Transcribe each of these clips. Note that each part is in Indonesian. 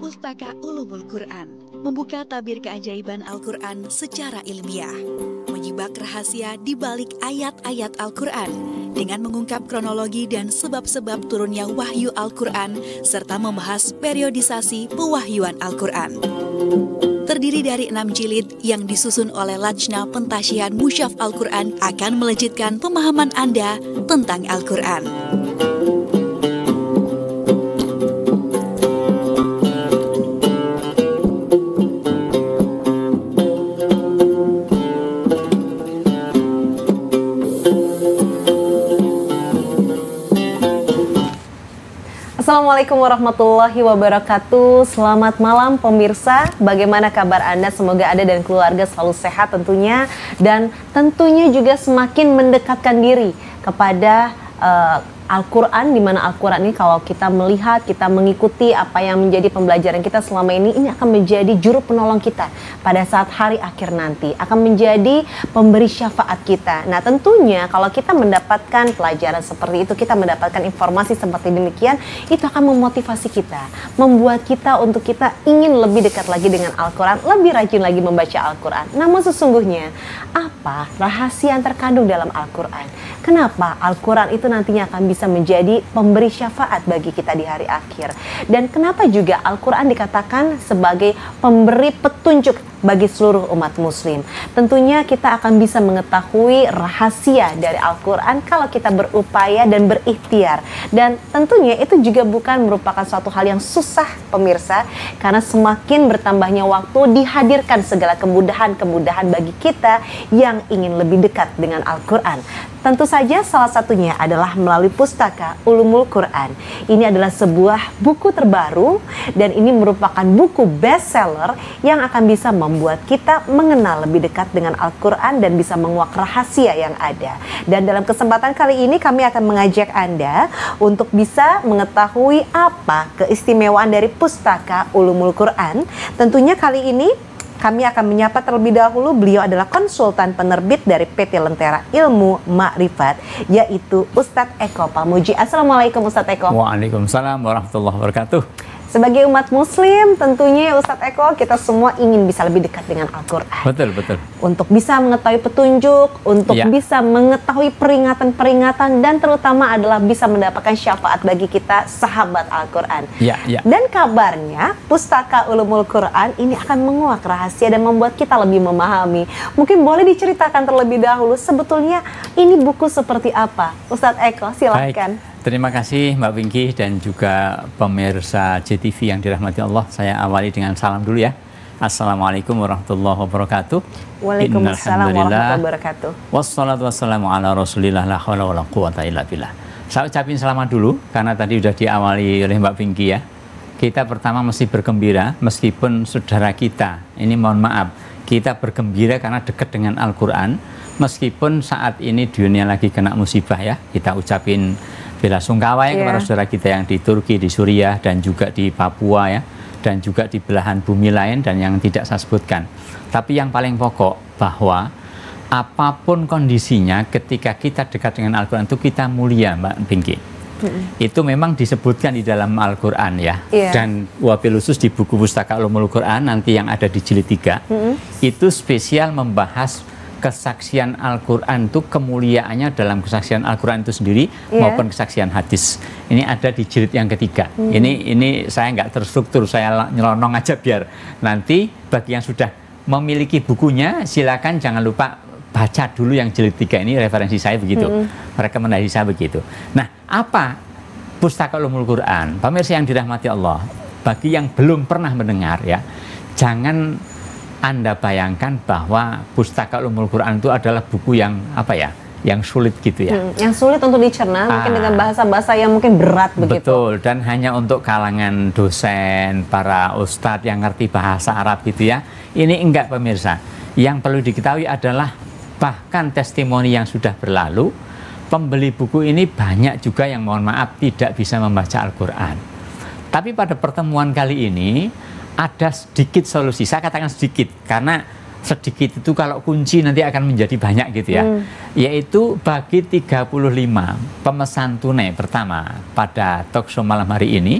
Pustaka Ulumul Quran membuka tabir keajaiban Al-Quran secara ilmiah, menyibak rahasia di balik ayat-ayat Al-Quran dengan mengungkap kronologi dan sebab-sebab turunnya wahyu Al-Quran serta membahas periodisasi pewahyuan Al-Quran. Terdiri dari 6 jilid yang disusun oleh Lajna Pentasyihan Musyaf Al-Quran akan melejitkan pemahaman Anda tentang Al-Quran. Assalamualaikum warahmatullahi wabarakatuh. Selamat malam pemirsa. Bagaimana kabar Anda? Semoga Anda dan keluarga selalu sehat tentunya. Dan tentunya juga semakin mendekatkan diri kepada Al-Quran, di mana Al-Quran ini kalau kita melihat, kita mengikuti apa yang menjadi pembelajaran kita selama ini akan menjadi juru penolong kita pada saat hari akhir nanti, akan menjadi pemberi syafaat kita. Nah tentunya kalau kita mendapatkan pelajaran seperti itu, kita mendapatkan informasi seperti demikian, itu akan memotivasi kita, membuat kita untuk kita ingin lebih dekat lagi dengan Al-Quran, lebih rajin lagi membaca Al-Quran. Namun sesungguhnya, apa rahasia yang terkandung dalam Al-Quran? Kenapa Al-Quran itu nantinya akan bisa menjadi pemberi syafaat bagi kita di hari akhir? Dan kenapa juga Al-Quran dikatakan sebagai pemberi petunjuk bagi seluruh umat muslim? Tentunya kita akan bisa mengetahui rahasia dari Al-Quran kalau kita berupaya dan berikhtiar. Dan tentunya itu juga bukan merupakan suatu hal yang susah pemirsa, karena semakin bertambahnya waktu dihadirkan segala kemudahan-kemudahan bagi kita yang ingin lebih dekat dengan Al-Quran. Tentu saja salah satunya adalah melalui Pustaka Ulumul Quran. Ini adalah sebuah buku terbaru dan ini merupakan buku bestseller yang akan bisa membuat kita mengenal lebih dekat dengan Al-Quran dan bisa menguak rahasia yang ada. Dan dalam kesempatan kali ini kami akan mengajak Anda untuk bisa mengetahui apa keistimewaan dari Pustaka Ulumul Quran. Tentunya kali ini kami akan menyapa terlebih dahulu, beliau adalah konsultan penerbit dari PT Lentera Ilmu Makrifat, yaitu Ustadz Eko Pamuji. Assalamualaikum Ustadz Eko. Waalaikumsalam warahmatullahi wabarakatuh. Sebagai umat muslim tentunya Ustadz Eko, kita semua ingin bisa lebih dekat dengan Al-Quran. Betul, betul. Untuk bisa mengetahui petunjuk, untuk bisa mengetahui peringatan-peringatan, dan terutama adalah bisa mendapatkan syafaat bagi kita sahabat Al-Quran. Dan kabarnya Pustaka Ulumul Quran ini akan menguak rahasia dan membuat kita lebih memahami. Mungkin boleh diceritakan terlebih dahulu sebetulnya ini buku seperti apa? Ustadz Eko, silakan. Baik. Terima kasih Mbak Pinky dan juga pemirsa JTV yang dirahmati Allah. Saya awali dengan salam dulu ya. Assalamualaikum warahmatullahi wabarakatuh. Waalaikumsalam warahmatullahi wabarakatuh. Wassalatu wassalamu ala rasulillah la hawla wa la quwata illa billah. Saya ucapin selamat dulu karena tadi sudah diawali oleh Mbak Pinky ya. Kita pertama mesti bergembira meskipun saudara kita, ini mohon maaf, kita bergembira karena dekat dengan Al-Quran. Meskipun saat ini dunia lagi kena musibah ya, kita ucapin bela sungkawa ya kepada saudara kita yang di Turki, di Suriah, dan juga di Papua ya, dan juga di belahan bumi lain dan yang tidak saya sebutkan. Tapi yang paling pokok bahwa apapun kondisinya ketika kita dekat dengan Al-Quran itu kita mulia Mbak Pinky. Itu memang disebutkan di dalam Al-Quran ya. Dan wabil khusus di buku Pustaka Ulumul Quran nanti yang ada di jilid 3 itu spesial membahas kesaksian Al-Quran itu kemuliaannya dalam kesaksian Al-Quran itu sendiri maupun kesaksian hadis. Ini ada di jilid yang ketiga. Ini saya nggak terstruktur, saya nyelonong aja biar nanti bagi yang sudah memiliki bukunya silakan jangan lupa baca dulu yang jilid 3 ini, referensi saya begitu. Rekomendasi saya begitu. Nah, apa Pustaka Ulumul Quran? Pemirsa yang dirahmati Allah, bagi yang belum pernah mendengar ya, jangan Anda bayangkan bahwa Pustaka Ulumul Quran itu adalah buku yang apa ya, yang sulit gitu ya. Yang sulit untuk dicerna, mungkin dengan bahasa-bahasa yang mungkin berat begitu. Betul, dan hanya untuk kalangan dosen, para ustadz yang ngerti bahasa Arab gitu ya. Ini enggak pemirsa. Yang perlu diketahui adalah bahkan testimoni yang sudah berlalu, pembeli buku ini banyak juga yang mohon maaf tidak bisa membaca Al-Quran. Tapi pada pertemuan kali ini ada sedikit solusi, saya katakan sedikit karena sedikit itu kalau kunci nanti akan menjadi banyak gitu ya. Yaitu bagi 35 pemesan tunai pertama pada talkshow malam hari ini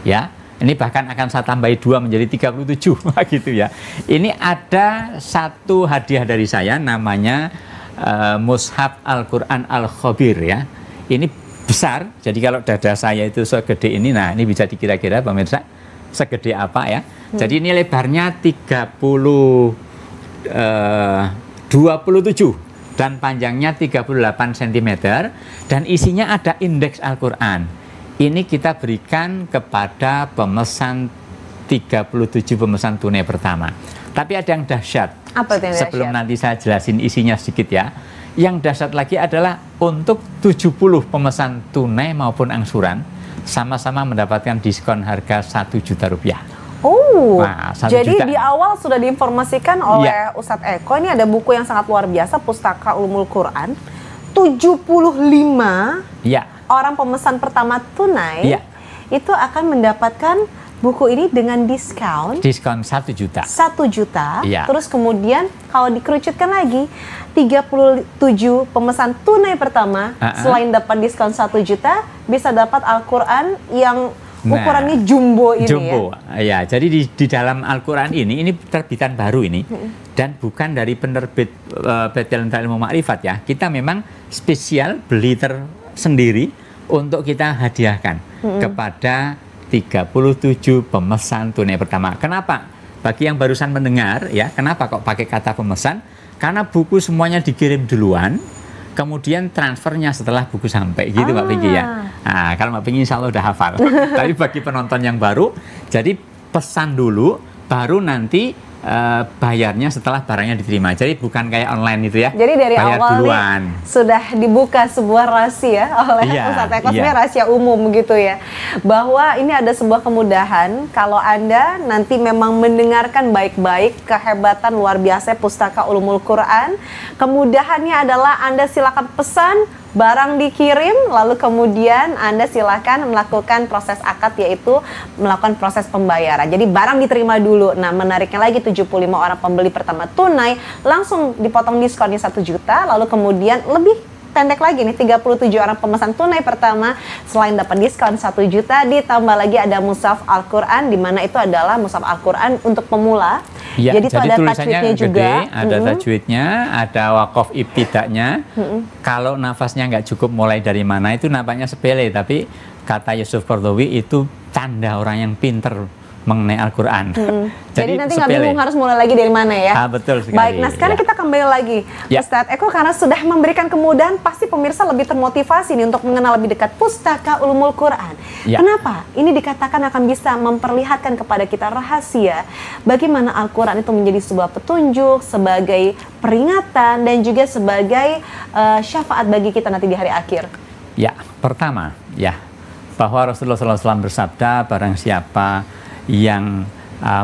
ya, Ini bahkan akan saya tambahi 2 menjadi 37 gitu ya. Ini ada satu hadiah dari saya namanya Mushaf Al-Quran Al-Khabir ya. Ini besar, jadi kalau dada saya itu segede ini, nah ini bisa dikira-kira pemirsa segede apa ya. Jadi ini lebarnya 27 dan panjangnya 38 cm dan isinya ada indeks Al-Quran. Ini kita berikan kepada pemesan 37 pemesan tunai pertama. Tapi ada yang dahsyat. Apa itu yang dahsyat? Sebelum nanti saya jelasin isinya sedikit ya. Yang dahsyat lagi adalah untuk 70 pemesan tunai maupun angsuran sama-sama mendapatkan diskon harga 1 juta rupiah. Oh, nah, jadi juta. Di awal sudah diinformasikan oleh Ustadz Eko, ini ada buku yang sangat luar biasa, Pustaka Ulumul Quran. 75 orang pemesan pertama tunai itu akan mendapatkan buku ini dengan diskon 1 juta. 1 juta. Terus kemudian kalau dikerucutkan lagi 37 pemesan tunai pertama selain dapat diskon 1 juta bisa dapat Al-Quran yang ukurannya jumbo ini ya. Jadi di dalam Al-Quran ini terbitan baru ini dan bukan dari penerbit PT Lentera Ilmu Makrifat ya. Kita memang spesial beli tersendiri untuk kita hadiahkan kepada 37 pemesan tunai pertama. Kenapa? Bagi yang barusan mendengar ya, kenapa kok pakai kata pemesan? Karena buku semuanya dikirim duluan, kemudian transfernya setelah buku sampai, gitu Mbak Pinky ya. Nah, kalau Mbak Pinky insya Allah udah hafal. Tapi bagi penonton yang baru, jadi pesan dulu, baru nanti bayarnya setelah barangnya diterima. Jadi bukan kayak online itu ya. Jadi dari bayar awal duluan. Sudah dibuka sebuah rahasia oleh Ustadz Eko, rahasia umum gitu ya. Bahwa ini ada sebuah kemudahan kalau Anda nanti memang mendengarkan baik-baik kehebatan luar biasa Pustaka Ulumul Quran. Kemudahannya adalah Anda silakan pesan, barang dikirim, lalu kemudian Anda silakan melakukan proses akad, yaitu melakukan proses pembayaran. Jadi barang diterima dulu. Nah, menariknya lagi 75 orang pembeli pertama tunai langsung dipotong diskonnya 1 juta, lalu kemudian lebih pendek lagi nih 37 orang pemesan tunai pertama selain dapat diskon 1 juta ditambah lagi ada Mushaf Al-Quran, di mana itu adalah Mushaf Al-Quran untuk pemula. Ya, jadi itu ada tajwidnya juga. Ada tajwidnya, ada wakof ibtidaknya. Kalau nafasnya nggak cukup mulai dari mana itu nampaknya sepele, tapi kata Yusuf Qaradawi itu tanda orang yang pinter mengenai Al-Quran. Jadi nanti nggak bingung harus mulai lagi dari mana ya. Betul sekali. Baik, nah sekarang kita kembali lagi. Ustadz Eko, karena sudah memberikan kemudahan, pasti pemirsa lebih termotivasi nih untuk mengenal lebih dekat Pustaka Ulumul Quran. Kenapa? Ini dikatakan akan bisa memperlihatkan kepada kita rahasia bagaimana Al-Quran itu menjadi sebuah petunjuk, sebagai peringatan, dan juga sebagai syafaat bagi kita nanti di hari akhir. Ya, pertama ya, bahwa Rasulullah SAW bersabda, barang siapa yang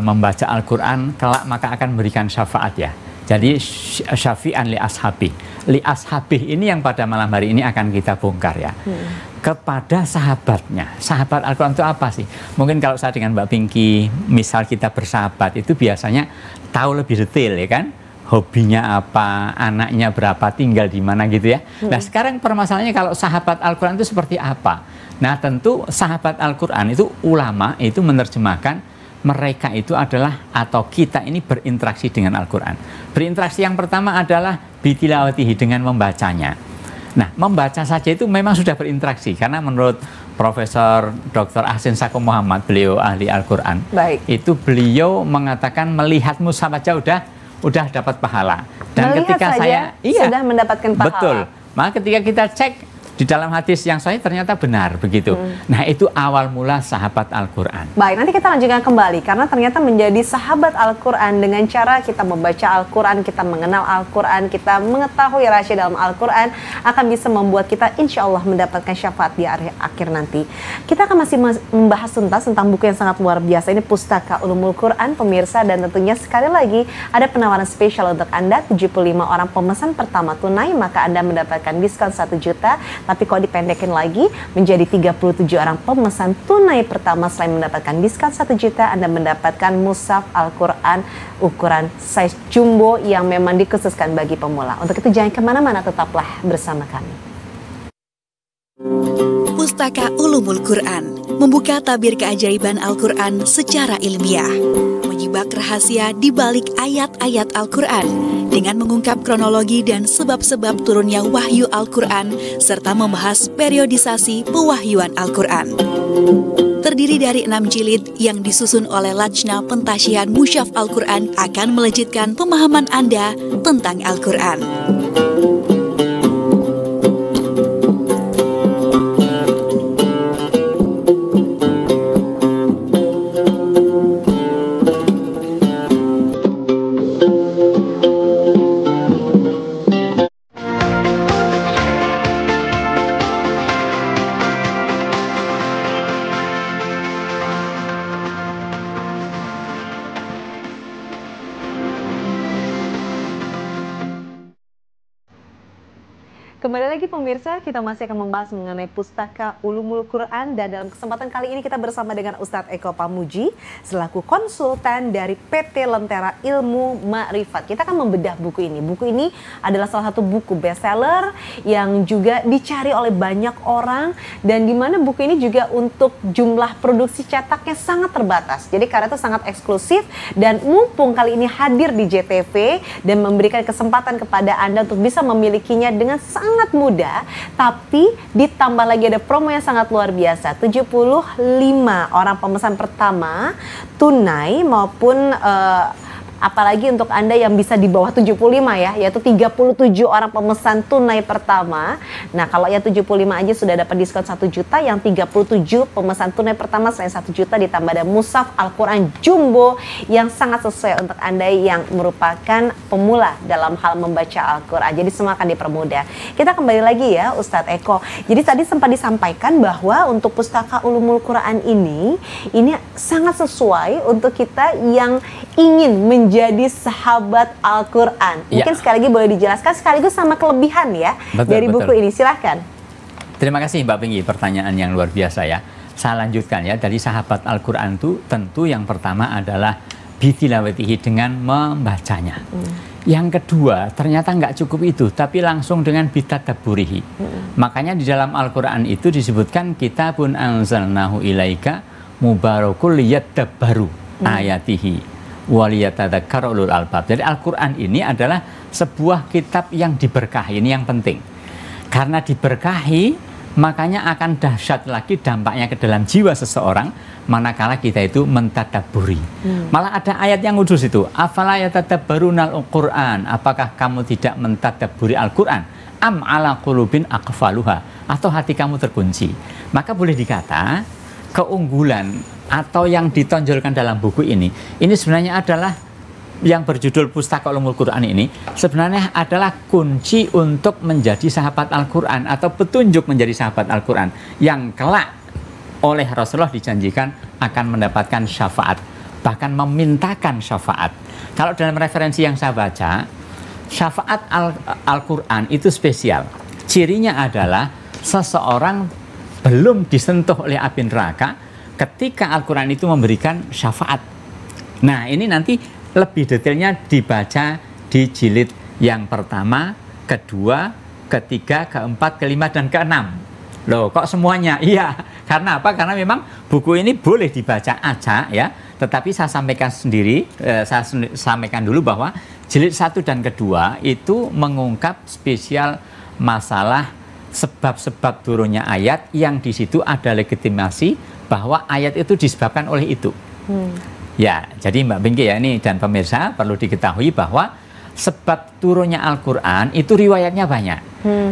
membaca Al-Quran kelak maka akan memberikan syafaat ya. Jadi syafi'an li ashabi. Li ashabi ini yang pada malam hari ini akan kita bongkar ya. Kepada sahabatnya. Sahabat Al-Quran itu apa sih? Mungkin kalau saya dengan Mbak Pinky, misal kita bersahabat itu biasanya tahu lebih detail ya kan? Hobinya apa, anaknya berapa, tinggal di mana gitu ya. Nah sekarang permasalahannya kalau sahabat Al-Quran itu seperti apa? Nah tentu sahabat Al-Quran itu ulama itu menerjemahkan mereka itu adalah atau kita ini berinteraksi dengan Al-Quran. Berinteraksi yang pertama adalah bitilawatihi, dengan membacanya. Nah membaca saja itu memang sudah berinteraksi karena menurut Profesor Dr. Ahsin Sako Muhammad, beliau ahli Al-Quran, itu beliau mengatakan melihat mushaf aja udah dapat pahala. Dan melihat ketika saja saya sudah mendapatkan pahala. Betul. Maka ketika kita cek di dalam hadis yang sahih ternyata benar begitu. Nah itu awal mula sahabat Al-Quran. Baik, nanti kita lanjutkan kembali karena ternyata menjadi sahabat Al-Quran dengan cara kita membaca Al-Quran, kita mengenal Al-Quran, kita mengetahui rahasia dalam Al-Quran akan bisa membuat kita insya Allah mendapatkan syafaat di akhir nanti. Kita akan masih membahas tuntas tentang buku yang sangat luar biasa ini, Pustaka Ulumul Quran pemirsa, dan tentunya sekali lagi ada penawaran spesial untuk Anda, 75 orang pemesan pertama tunai maka Anda mendapatkan diskon 1 juta. Tapi kalau dipendekin lagi menjadi 37 orang pemesan tunai pertama selain mendapatkan diskon 1 juta, Anda mendapatkan Mushaf Al-Quran ukuran size jumbo yang memang dikhususkan bagi pemula. Untuk itu jangan kemana-mana, tetaplah bersama kami. Pustaka Ulumul Quran membuka tabir keajaiban Al-Quran secara ilmiah, menyibak rahasia di balik ayat-ayat Al-Quran dengan mengungkap kronologi dan sebab-sebab turunnya wahyu Al-Quran serta membahas periodisasi pewahyuan Al-Quran. Terdiri dari 6 jilid yang disusun oleh Lajna Pentasyhan Mushaf Al-Quran akan melejitkan pemahaman Anda tentang Al-Quran. Kembali lagi pemirsa, kita masih akan membahas mengenai Pustaka Ulumul Quran dan dalam kesempatan kali ini kita bersama dengan Ustadz Eko Pamuji selaku konsultan dari PT Lentera Ilmu Ma'rifat. Kita akan membedah buku ini. Buku ini adalah salah satu buku bestseller yang juga dicari oleh banyak orang dan di mana buku ini juga untuk jumlah produksi cetaknya sangat terbatas. Jadi karena itu sangat eksklusif dan mumpung kali ini hadir di JTV dan memberikan kesempatan kepada Anda untuk bisa memilikinya dengan sangat mudah, tapi ditambah lagi ada promo yang sangat luar biasa. 75 orang pemesan pertama tunai maupun apalagi untuk Anda yang bisa di bawah 75 ya, yaitu 37 orang pemesan tunai pertama. Nah, kalau yang 75 aja sudah dapat diskon 1 juta, yang 37 pemesan tunai pertama selain 1 juta ditambah ada mushaf Al-Quran Jumbo yang sangat sesuai untuk Anda yang merupakan pemula dalam hal membaca Al-Quran. Jadi semua akan dipermudah. Kita kembali lagi ya Ustadz Eko. Jadi tadi sempat disampaikan bahwa untuk Pustaka Ulumul Quran ini sangat sesuai untuk kita yang ingin menjadi sahabat Al-Quran. Mungkin sekali lagi boleh dijelaskan sekaligus sama kelebihan ya dari buku ini. Silahkan. Terima kasih Mbak Pinky, pertanyaan yang luar biasa ya. Saya lanjutkan ya, dari sahabat Al-Quran itu tentu yang pertama adalah bitilawatihi, dengan membacanya. Yang kedua ternyata nggak cukup itu, tapi langsung dengan bitadabburihi. Makanya di dalam Al-Quran itu disebutkan kitabun anzalnahu ilaika mubarakul liyadabbaru ayatihi waliyatadzakkaru ulul albab. Jadi Al-Quran ini adalah sebuah kitab yang diberkahi. Ini yang penting. Karena diberkahi, makanya akan dahsyat lagi dampaknya ke dalam jiwa seseorang manakala kita itu mentadabburi. Malah ada ayat yang khusus itu, afala yatadabbarunal Quran, apakah kamu tidak mentadabburi Al-Quran? Am ala qulubin aqfaluha, atau hati kamu terkunci. Maka boleh dikata keunggulan atau yang ditonjolkan dalam buku ini sebenarnya adalah yang berjudul Pustaka Ulumul Quran ini sebenarnya adalah kunci untuk menjadi sahabat Al-Quran atau petunjuk menjadi sahabat Al-Quran yang kelak oleh Rasulullah dijanjikan akan mendapatkan syafaat, bahkan memintakan syafaat. Kalau dalam referensi yang saya baca, syafaat Al-Quran itu spesial. Cirinya adalah seseorang belum disentuh oleh api neraka ketika Al-Quran itu memberikan syafaat. Nah, ini nanti lebih detailnya dibaca di jilid yang pertama, kedua, ketiga, keempat, kelima, dan keenam. Loh, kok semuanya? Iya, karena apa? Karena memang buku ini boleh dibaca aja ya, tetapi saya sampaikan sendiri, saya sampaikan dulu bahwa jilid 1 dan kedua itu mengungkap spesial masalah sebab-sebab turunnya ayat yang di situ ada legitimasi bahwa ayat itu disebabkan oleh itu. Ya, jadi Mbak Pinky ya ini dan pemirsa perlu diketahui bahwa sebab turunnya Al-Quran itu riwayatnya banyak.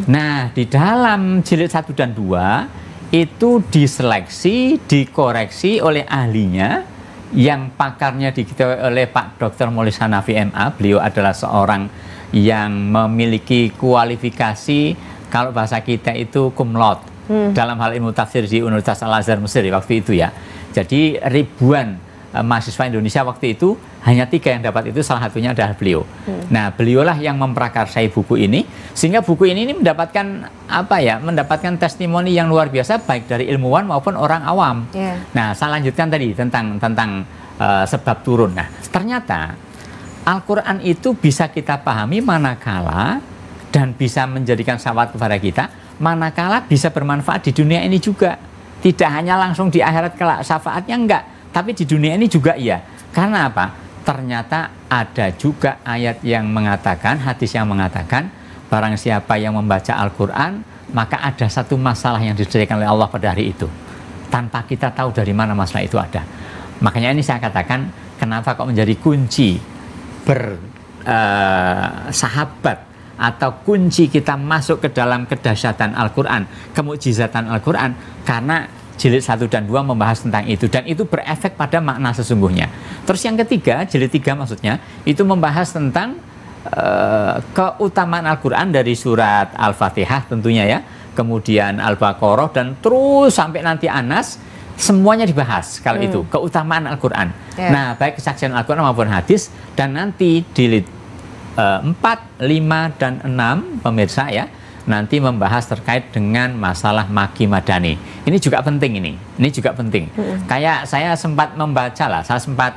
Nah, di dalam jilid 1 dan 2 itu diseleksi, dikoreksi oleh ahlinya yang pakarnya diketahui oleh Pak Dr. Maulis Hanafi MA. Beliau adalah seorang yang memiliki kualifikasi, kalau bahasa kita itu cum laude dalam hal ilmu tafsir di Universitas Al-Azhar Mesir waktu itu ya. Jadi ribuan mahasiswa Indonesia waktu itu hanya 3 yang dapat itu, salah satunya adalah beliau. Nah, beliaulah yang memprakarsai buku ini sehingga buku ini mendapatkan apa ya? Mendapatkan testimoni yang luar biasa baik dari ilmuwan maupun orang awam. Nah, saya lanjutkan tadi tentang sebab turun. Nah, ternyata Al-Quran itu bisa kita pahami manakala dan bisa menjadikan syafaat kepada kita manakala bisa bermanfaat di dunia ini juga. Tidak hanya langsung di akhirat kelak syafaatnya enggak, tapi di dunia ini juga iya. Karena apa? Ternyata ada juga ayat yang mengatakan, hadis yang mengatakan, barang siapa yang membaca Al-Quran, maka ada satu masalah yang disediakan oleh Allah pada hari itu, tanpa kita tahu dari mana masalah itu ada. Makanya ini saya katakan, kenapa kok menjadi kunci bersahabat atau kunci kita masuk ke dalam kedahsyatan Al-Quran, kemukjizatan Al-Quran, karena jilid 1 dan 2 membahas tentang itu, dan itu berefek pada makna sesungguhnya. Terus yang ketiga, jilid 3 maksudnya, itu membahas tentang keutamaan Al-Quran dari surat Al-Fatihah tentunya ya, kemudian Al-Baqarah, dan terus sampai nanti Anas, semuanya dibahas kalau itu, keutamaan Al-Quran. Nah, baik kesaksian Al-Quran maupun hadis, dan nanti jilid 4, 5, dan 6 pemirsa ya, nanti membahas terkait dengan masalah maki madani. Ini juga penting ini juga penting. Kayak saya sempat membaca lah, saya sempat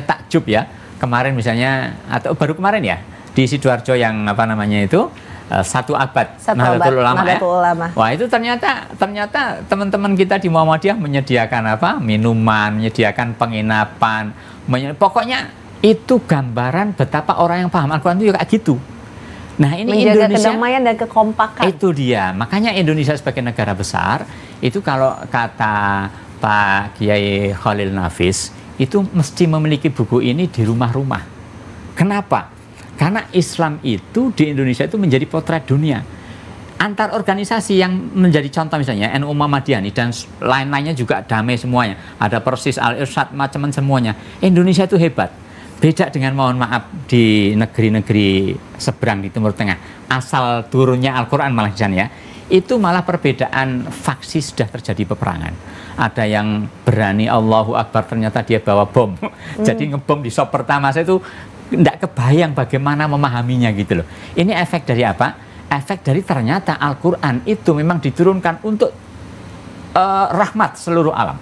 takjub ya, kemarin misalnya, atau baru kemarin ya, di Sidoarjo yang satu abad Nahdlatul Ulama ya. Wah, itu ternyata teman-teman kita di Muhammadiyah menyediakan minuman, menyediakan penginapan, pokoknya itu gambaran betapa orang yang paham Al-Quran itu kayak gitu. Nah, ini menjaga Indonesia, kedamaian dan kekompakan. Itu dia. Makanya Indonesia sebagai negara besar, itu kalau kata Pak Kiai Khalil Nafis, itu mesti memiliki buku ini di rumah-rumah. Kenapa? Karena Islam itu di Indonesia itu menjadi potret dunia. Antar organisasi yang menjadi contoh misalnya NU Muhammadiyah dan lain-lainnya juga damai semuanya. Ada Persis, Al-Irsyad, macam-macam semuanya. Indonesia itu hebat. Beda dengan, mohon maaf, di negeri-negeri seberang di Timur Tengah, asal turunnya Al-Quran malah di sana ya, itu malah perbedaan faksi sudah terjadi peperangan. Ada yang berani Allahu Akbar, ternyata dia bawa bom. Jadi ngebom di shop pertama saya itu tidak kebayang bagaimana memahaminya gitu loh. Ini efek dari apa? Efek dari ternyata Al-Quran itu memang diturunkan untuk rahmat seluruh alam.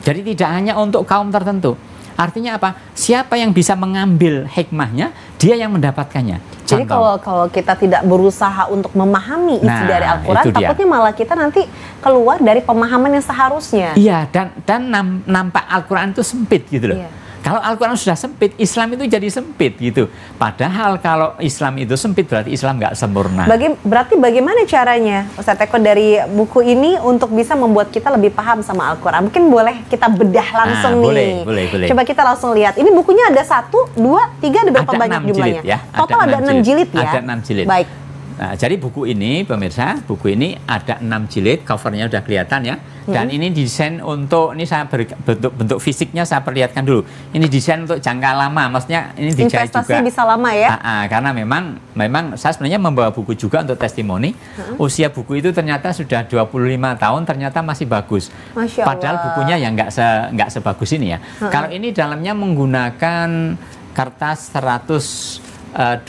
Jadi tidak hanya untuk kaum tertentu. Artinya apa? Siapa yang bisa mengambil hikmahnya, dia yang mendapatkannya. Jadi kalau kita tidak berusaha untuk memahami isi dari Al-Quran, takutnya malah kita nanti keluar dari pemahaman yang seharusnya. Iya, dan nampak Al-Quran itu sempit gitu loh. Iya. Kalau Al-Quran sudah sempit, Islam itu jadi sempit gitu. Padahal kalau Islam itu sempit, berarti Islam nggak sempurna. Berarti bagaimana caranya, Ustaz Eko, dari buku ini untuk bisa membuat kita lebih paham sama Al-Quran? Mungkin boleh kita bedah langsung nih. Boleh. Coba kita langsung lihat. Ini bukunya ada 1, 2, 3, ada berapa banyak jumlahnya? Jilid, ya. Total ada 6 jilid ya? Ada 6 jilid. Baik. Nah, jadi buku ini, pemirsa, buku ini ada 6 jilid, covernya udah kelihatan ya. Dan ini desain untuk, ini saya bentuk fisiknya saya perlihatkan dulu. Ini desain untuk jangka lama, maksudnya ini dijahit juga. Investasi bisa lama ya? Karena memang saya sebenarnya membawa buku juga untuk testimoni. Usia buku itu ternyata sudah 25 tahun, ternyata masih bagus. Masya Allah. Padahal bukunya yang nggak sebagus ini ya. Kalau ini dalamnya menggunakan kertas 120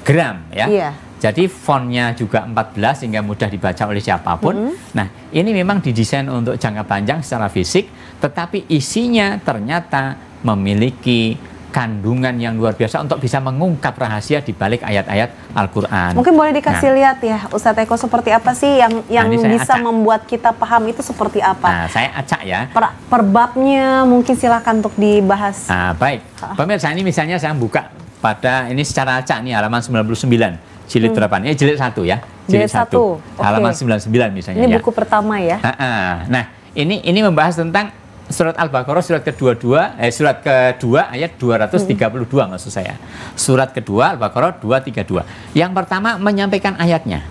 gram ya. Iya. Jadi fontnya juga 14 sehingga mudah dibaca oleh siapapun. Nah, ini memang didesain untuk jangka panjang secara fisik, tetapi isinya ternyata memiliki kandungan yang luar biasa untuk bisa mengungkap rahasia di balik ayat-ayat Al-Quran. Mungkin boleh dikasih lihat ya, Ustadz Eko, seperti apa sih yang bisa membuat kita paham itu seperti apa? Nah, saya acak ya. Per babnya mungkin silakan untuk dibahas. Baik. Pemirsa, ini misalnya saya buka pada ini secara acak nih, halaman 99. Jilid berapa? Ini jilid 1 ya. Jilid 1. Halaman 99 misalnya. Ini buku pertama ya. Nah, ini membahas tentang surat Al-Baqarah surat kedua ayat 232 maksud saya. Surat kedua Al-Baqarah 232. Yang pertama menyampaikan ayatnya.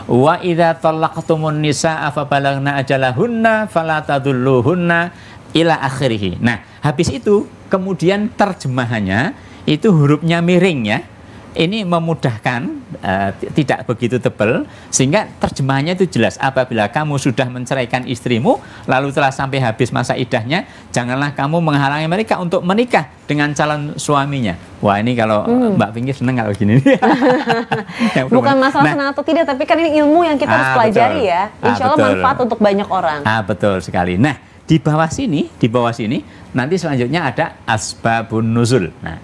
Wa idza talaqtumun nisaa fa balagna ajalahunna fala tadulluhunna ila akhirih. Nah, habis itu kemudian terjemahannya itu hurufnya miring ya. Ini memudahkan, tidak begitu tebal, sehingga terjemahannya itu jelas. Apabila kamu sudah menceraikan istrimu, lalu telah sampai habis masa iddahnya, janganlah kamu menghalangi mereka untuk menikah dengan calon suaminya. Wah, ini kalau Mbak Pinky seneng kalau gini. Bukan masalah senang atau tidak, tapi kan ini ilmu yang kita harus pelajari ya. Insya Allah manfaat untuk banyak orang. Betul sekali. Nah, di bawah sini, nanti selanjutnya ada asbabun nuzul. Nah,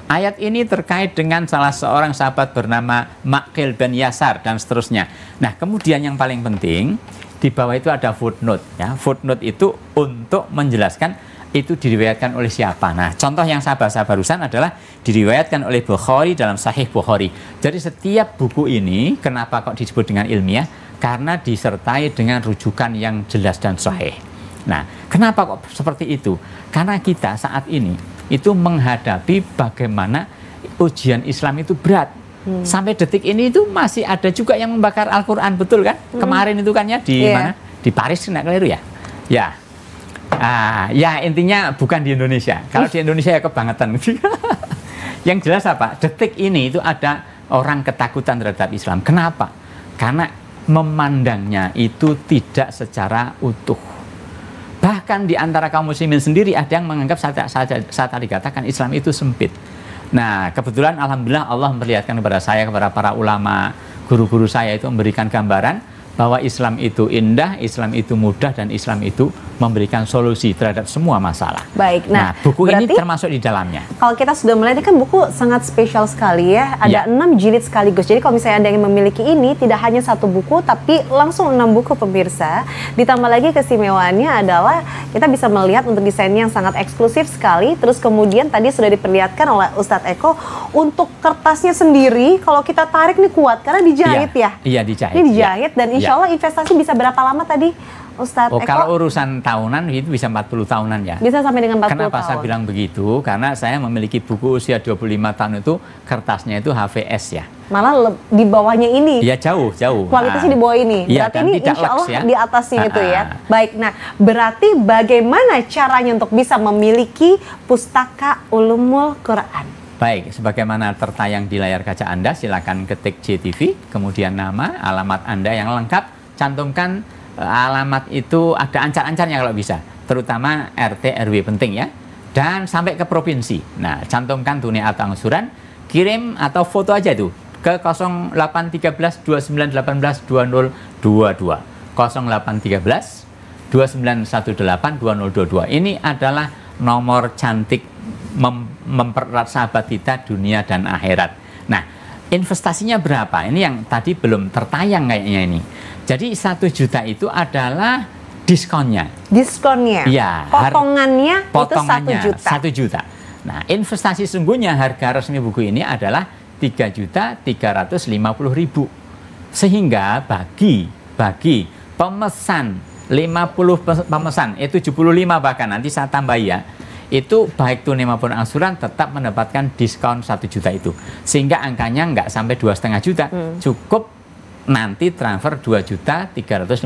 ayat ini terkait dengan salah seorang sahabat bernama Maqil bin Yasar dan seterusnya. Nah, kemudian yang paling penting, di bawah itu ada footnote ya. Footnote itu untuk menjelaskan itu diriwayatkan oleh siapa. Nah, contoh yang saya bahas barusan adalah diriwayatkan oleh Bukhari dalam Sahih Bukhari. Jadi setiap buku ini kenapa kok disebut dengan ilmiah? Karena disertai dengan rujukan yang jelas dan sahih. Nah, kenapa kok seperti itu? Karena kita saat ini itu menghadapi bagaimana ujian Islam itu berat. Sampai detik ini itu masih ada juga yang membakar Al-Quran, betul kan? Kemarin itu kan ya di mana? Di Paris, nggak keliru ya? Ya. Ya intinya bukan di Indonesia. Kalau di Indonesia ya kebangetan. Yang jelas apa? Detik ini itu ada orang ketakutan terhadap Islam. Kenapa? Karena memandangnya itu tidak secara utuh. Bahkan di antara kaum muslimin sendiri ada yang menganggap saat tadi katakan Islam itu sempit. Nah, kebetulan alhamdulillah Allah memperlihatkan kepada saya, kepada para ulama, guru-guru saya itu memberikan gambaran bahwa Islam itu indah, Islam itu mudah, dan Islam itu memberikan solusi terhadap semua masalah. Baik, nah buku ini termasuk di dalamnya. Kalau kita sudah melihat, ini kan buku sangat spesial sekali ya. Ada 6 jilid sekaligus. Jadi kalau misalnya ada yang memiliki ini, tidak hanya 1 buku, tapi langsung 6 buku pemirsa. Ditambah lagi keistimewanya adalah kita bisa melihat untuk desainnya yang sangat eksklusif sekali. Terus kemudian tadi sudah diperlihatkan oleh Ustadz Eko, untuk kertasnya sendiri, kalau kita tarik nih kuat, karena dijahit ya? Iya, dijahit. Ini dijahit dan insya Allah investasi bisa berapa lama tadi Ustadz Eko? Kalau urusan tahunan itu bisa 40 tahunan ya. Bisa sampai dengan 40 Kenapa tahun. saya bilang begitu? Karena saya memiliki buku usia 25 tahun itu kertasnya itu HVS ya. Malah di bawahnya ini. Ya jauh. Kualitasnya di bawah ini. Ya, berarti ini insya Allah ya. di atasnya itu ya. Baik, nah berarti bagaimana caranya untuk bisa memiliki pustaka Ulumul Quran? Baik, sebagaimana tertayang di layar kaca Anda, silakan ketik JTV, kemudian nama, alamat Anda yang lengkap, cantumkan alamat itu, ada ancar-ancarnya kalau bisa, terutama RT RW penting ya, dan sampai ke provinsi. Nah, cantumkan tunai atau angsuran, kirim atau foto aja tuh ke 0813 2918 2022 0813 2918 2022. Ini adalah nomor cantik mempererat sahabat kita dunia dan akhirat. Nah, investasinya berapa? Ini yang tadi belum tertayang kayaknya ini. Jadi 1 juta itu adalah diskonnya. Diskonnya? Iya. Potongannya itu 1 juta. 1 juta. Nah, investasi sungguhnya harga resmi buku ini adalah 3.350.000. Sehingga bagi pemesan 50 pemesan, 75 bahkan nanti saya tambah ya, itu baik tunai maupun angsuran tetap mendapatkan diskon 1 juta itu. Sehingga angkanya nggak sampai 2,5 juta, cukup nanti transfer 2.350.000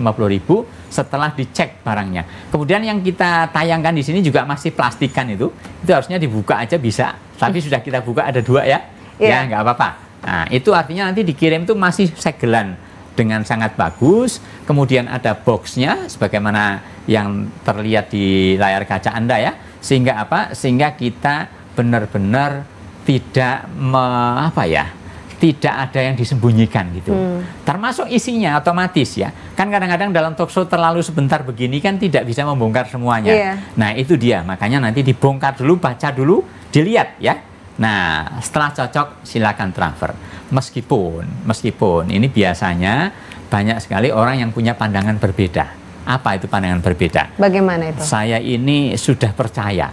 setelah dicek barangnya. Kemudian yang kita tayangkan di sini juga masih plastikan itu harusnya dibuka aja bisa, tapi sudah kita buka ada 2 ya, ya nggak apa-apa. Nah, itu artinya nanti dikirim tuh masih segelan dengan sangat bagus. Kemudian ada boxnya sebagaimana yang terlihat di layar kaca Anda ya. Sehingga apa? Sehingga kita benar-benar tidak tidak ada yang disembunyikan gitu. Termasuk isinya otomatis ya. Kan kadang-kadang dalam talkshow terlalu sebentar begini kan tidak bisa membongkar semuanya. Nah, itu dia. Makanya nanti dibongkar dulu, baca dulu, dilihat ya. Nah, setelah cocok silakan transfer. Meskipun ini biasanya banyak sekali orang yang punya pandangan berbeda. Apa itu pandangan berbeda? Bagaimana itu? Saya ini sudah percaya.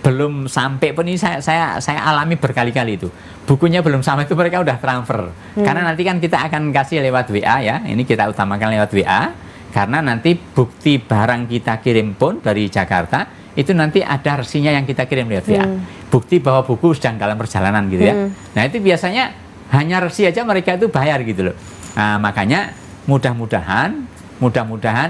Belum sampai pun ini saya alami berkali-kali itu. Bukunya belum sampai itu mereka udah transfer. Karena nanti kan kita akan kasih lewat WA ya. Ini kita utamakan lewat WA. Karena nanti bukti barang kita kirim pun dari Jakarta itu nanti ada resinya yang kita kirim lewat WA. Bukti bahwa buku sedang dalam perjalanan gitu ya. Nah, itu biasanya hanya resi aja mereka itu bayar gitu loh. Nah, makanya mudah-mudahan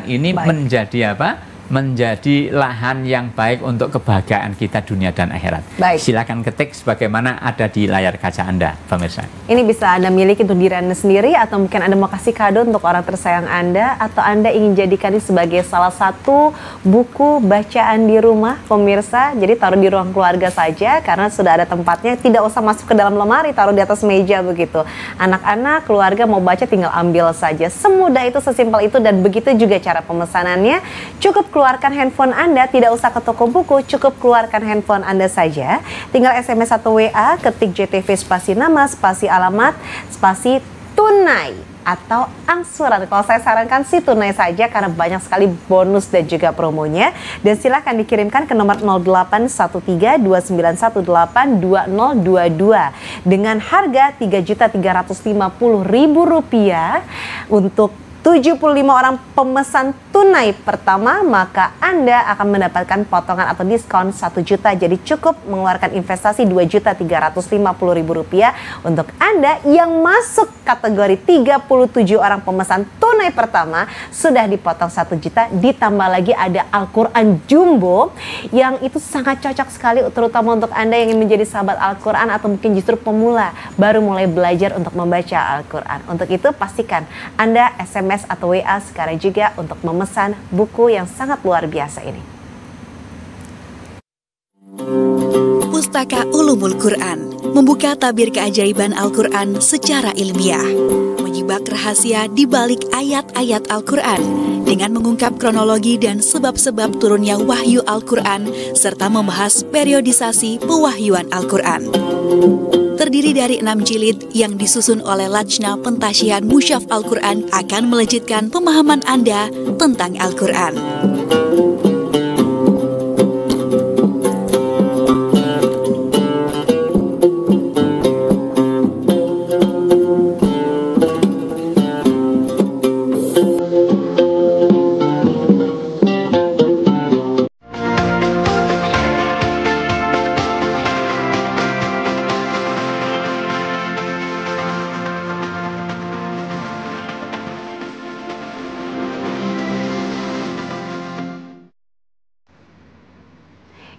ini menjadi apa? Menjadi lahan yang baik untuk kebahagiaan kita dunia dan akhirat. Baik. Silakan ketik sebagaimana ada di layar kaca Anda, pemirsa. Ini bisa Anda miliki untuk diri Anda sendiri, atau mungkin Anda mau kasih kado untuk orang tersayang Anda, atau Anda ingin jadikan ini sebagai salah satu buku bacaan di rumah, pemirsa. Jadi taruh di ruang keluarga saja, karena sudah ada tempatnya, tidak usah masuk ke dalam lemari, taruh di atas meja begitu. Anak-anak, keluarga mau baca tinggal ambil saja. Semudah itu, sesimpel itu, dan begitu juga cara pemesanannya. Cukup keluarkan handphone Anda, tidak usah ke toko buku, cukup keluarkan handphone Anda saja. Tinggal SMS atau WA, ketik JTV spasi nama, spasi alamat, spasi tunai. atau angsuran. Kalau saya sarankan sih tunai saja karena banyak sekali bonus dan juga promonya. Dan silahkan dikirimkan ke nomor 0813-29118-2022 dengan harga Rp3.350.000 untuk 75 orang pemesan tunai pertama, maka Anda akan mendapatkan potongan atau diskon 1 juta. Jadi cukup mengeluarkan investasi Rp2.350.000 untuk Anda yang masuk kategori 37 orang pemesan tunai pertama sudah dipotong 1 juta. Ditambah lagi ada Al-Quran Jumbo yang itu sangat cocok sekali terutama untuk Anda yang ingin menjadi sahabat Al-Quran atau mungkin justru pemula baru mulai belajar untuk membaca Al-Quran. Untuk itu pastikan Anda SMS atau WA sekarang juga untuk memesan buku yang sangat luar biasa ini. Pustaka Ulumul Quran membuka tabir keajaiban Al-Quran secara ilmiah, menyibak rahasia di balik ayat-ayat Al-Quran dengan mengungkap kronologi dan sebab-sebab turunnya wahyu Al-Quran serta membahas periodisasi pewahyuan Al-Quran. Terdiri dari 6 jilid yang disusun oleh Lajna Pentasyihan Musyaf Al-Quran akan melejitkan pemahaman Anda tentang Al-Quran.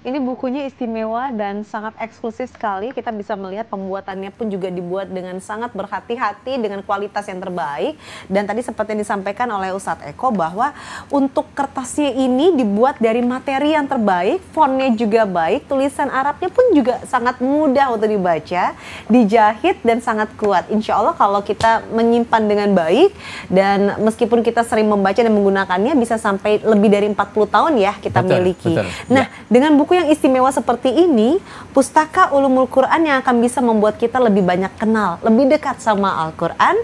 Ini bukunya istimewa dan sangat eksklusif sekali. Kita bisa melihat pembuatannya pun juga dibuat dengan sangat berhati-hati dengan kualitas yang terbaik. Dan tadi seperti yang disampaikan oleh Ustadz Eko bahwa untuk kertasnya ini dibuat dari materi yang terbaik, fontnya juga baik, tulisan Arabnya pun juga sangat mudah untuk dibaca, dijahit dan sangat kuat. Insya Allah kalau kita menyimpan dengan baik dan meskipun kita sering membaca dan menggunakannya bisa sampai lebih dari 40 tahun ya kita miliki. Nah, dengan buku yang istimewa seperti ini, Pustaka Ulumul Quran yang akan bisa membuat kita lebih banyak kenal, lebih dekat sama Al-Quran,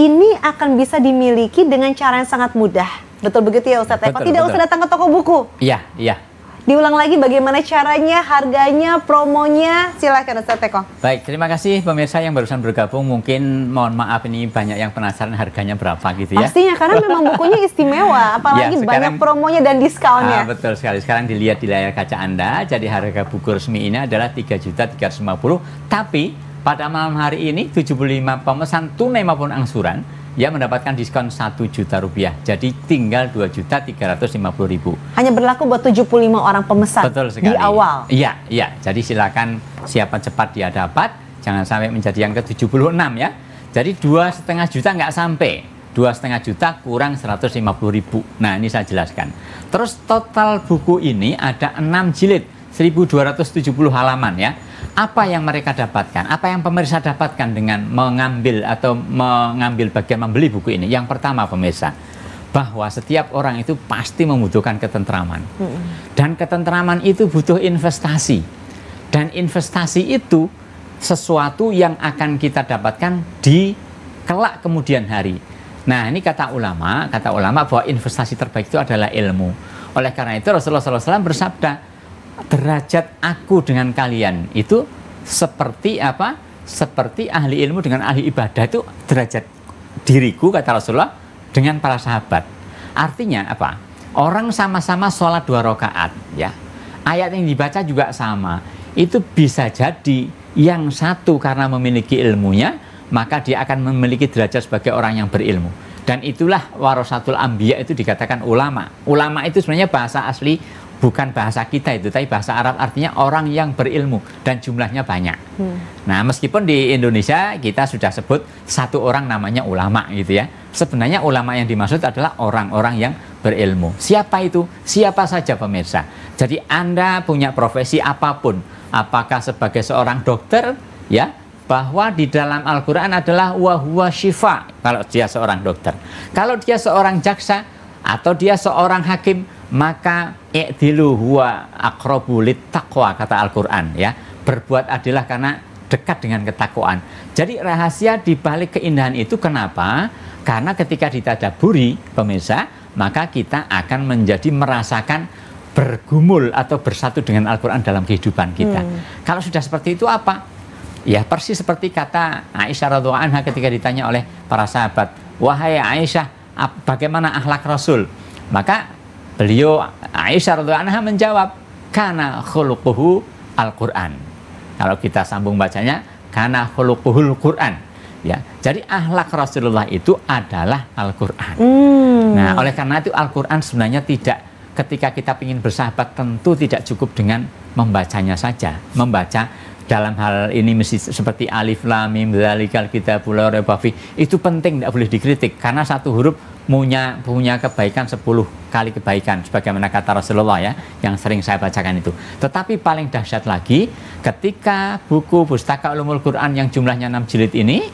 ini akan bisa dimiliki dengan cara yang sangat mudah. Betul begitu ya Ustadz Eko? Tidak usah datang ke toko buku. Iya, iya. Diulang lagi bagaimana caranya, harganya, promonya, silakan Ustadz Eko. Baik, terima kasih pemirsa yang barusan bergabung. Mungkin mohon maaf ini banyak yang penasaran harganya berapa gitu ya. Pastinya karena memang bukunya istimewa, apalagi ya, sekarang, banyak promonya dan diskonnya. Betul sekali. Sekarang dilihat di layar kaca Anda, jadi harga buku resmi ini adalah Rp3.350.000. Tapi pada malam hari ini 75 pemesan tunai maupun angsuran ya mendapatkan diskon Rp1 juta. Jadi tinggal Rp2.350.000. Hanya berlaku buat 75 orang pemesan. Betul sekali. Di awal. Iya, iya. Jadi silakan siapa cepat dia dapat. Jangan sampai menjadi yang ke-76 ya. Jadi 2,5 juta nggak sampai. 2,5 juta kurang 150.000. Nah, ini saya jelaskan. Terus total buku ini ada 6 jilid, 1270 halaman ya. Apa yang mereka dapatkan? Apa yang pemirsa dapatkan dengan mengambil bagian membeli buku ini? Yang pertama pemirsa, bahwa setiap orang itu pasti membutuhkan ketentraman. Dan ketentraman itu butuh investasi. Dan investasi itu sesuatu yang akan kita dapatkan di kelak kemudian hari. Nah, ini kata ulama bahwa investasi terbaik itu adalah ilmu. Oleh karena itu Rasulullah SAW bersabda, derajat aku dengan kalian itu seperti apa? Seperti ahli ilmu dengan ahli ibadah. Itu derajat diriku, kata Rasulullah, dengan para sahabat. Artinya apa? Orang sama-sama sholat 2 rakaat ya. Ayat yang dibaca juga sama. Itu bisa jadi yang satu karena memiliki ilmunya, maka dia akan memiliki derajat sebagai orang yang berilmu. Dan itulah warasatul anbiya itu dikatakan ulama. Ulama itu sebenarnya bahasa asli, bukan bahasa kita itu, tapi bahasa Arab, artinya orang yang berilmu dan jumlahnya banyak. Nah, meskipun di Indonesia kita sudah sebut satu orang namanya ulama gitu ya. Sebenarnya ulama yang dimaksud adalah orang-orang yang berilmu. Siapa itu? Siapa saja pemirsa. Jadi Anda punya profesi apapun, apakah sebagai seorang dokter ya, bahwa di dalam Al-Quran adalah wa huwa syifa kalau dia seorang dokter. Kalau dia seorang jaksa atau dia seorang hakim, maka i'dilu huwa aqrabu lit taqwa, kata Al-Quran ya. Berbuat adillah karena dekat dengan ketakwaan. Jadi rahasia di balik keindahan itu kenapa? Karena ketika ditadaburi pemirsa, maka kita akan menjadi merasakan bergumul atau bersatu dengan Al-Quran dalam kehidupan kita. Kalau sudah seperti itu apa? Ya persis seperti kata Aisyah radhiyallahu anha ketika ditanya oleh para sahabat, wahai Aisyah, bagaimana akhlak Rasul? Maka beliau Aisyah radhiyallahu anha menjawab, kana khuluquhu Al-Quran. Kalau kita sambung bacanya, kana khuluquhul Quran. Ya, jadi akhlak Rasulullah itu adalah Al-Quran. Nah, oleh karena itu Al-Quran sebenarnya tidak, ketika kita ingin bersahabat tentu tidak cukup dengan membacanya saja. Membaca dalam hal ini mesti seperti alif lam mim dzalikal kitabul la raiba fi, itu penting, tidak boleh dikritik karena satu huruf punya kebaikan 10 kali kebaikan sebagaimana kata Rasulullah ya, yang sering saya bacakan itu. Tetapi paling dahsyat lagi ketika buku Pustaka Ulumul Quran yang jumlahnya 6 jilid ini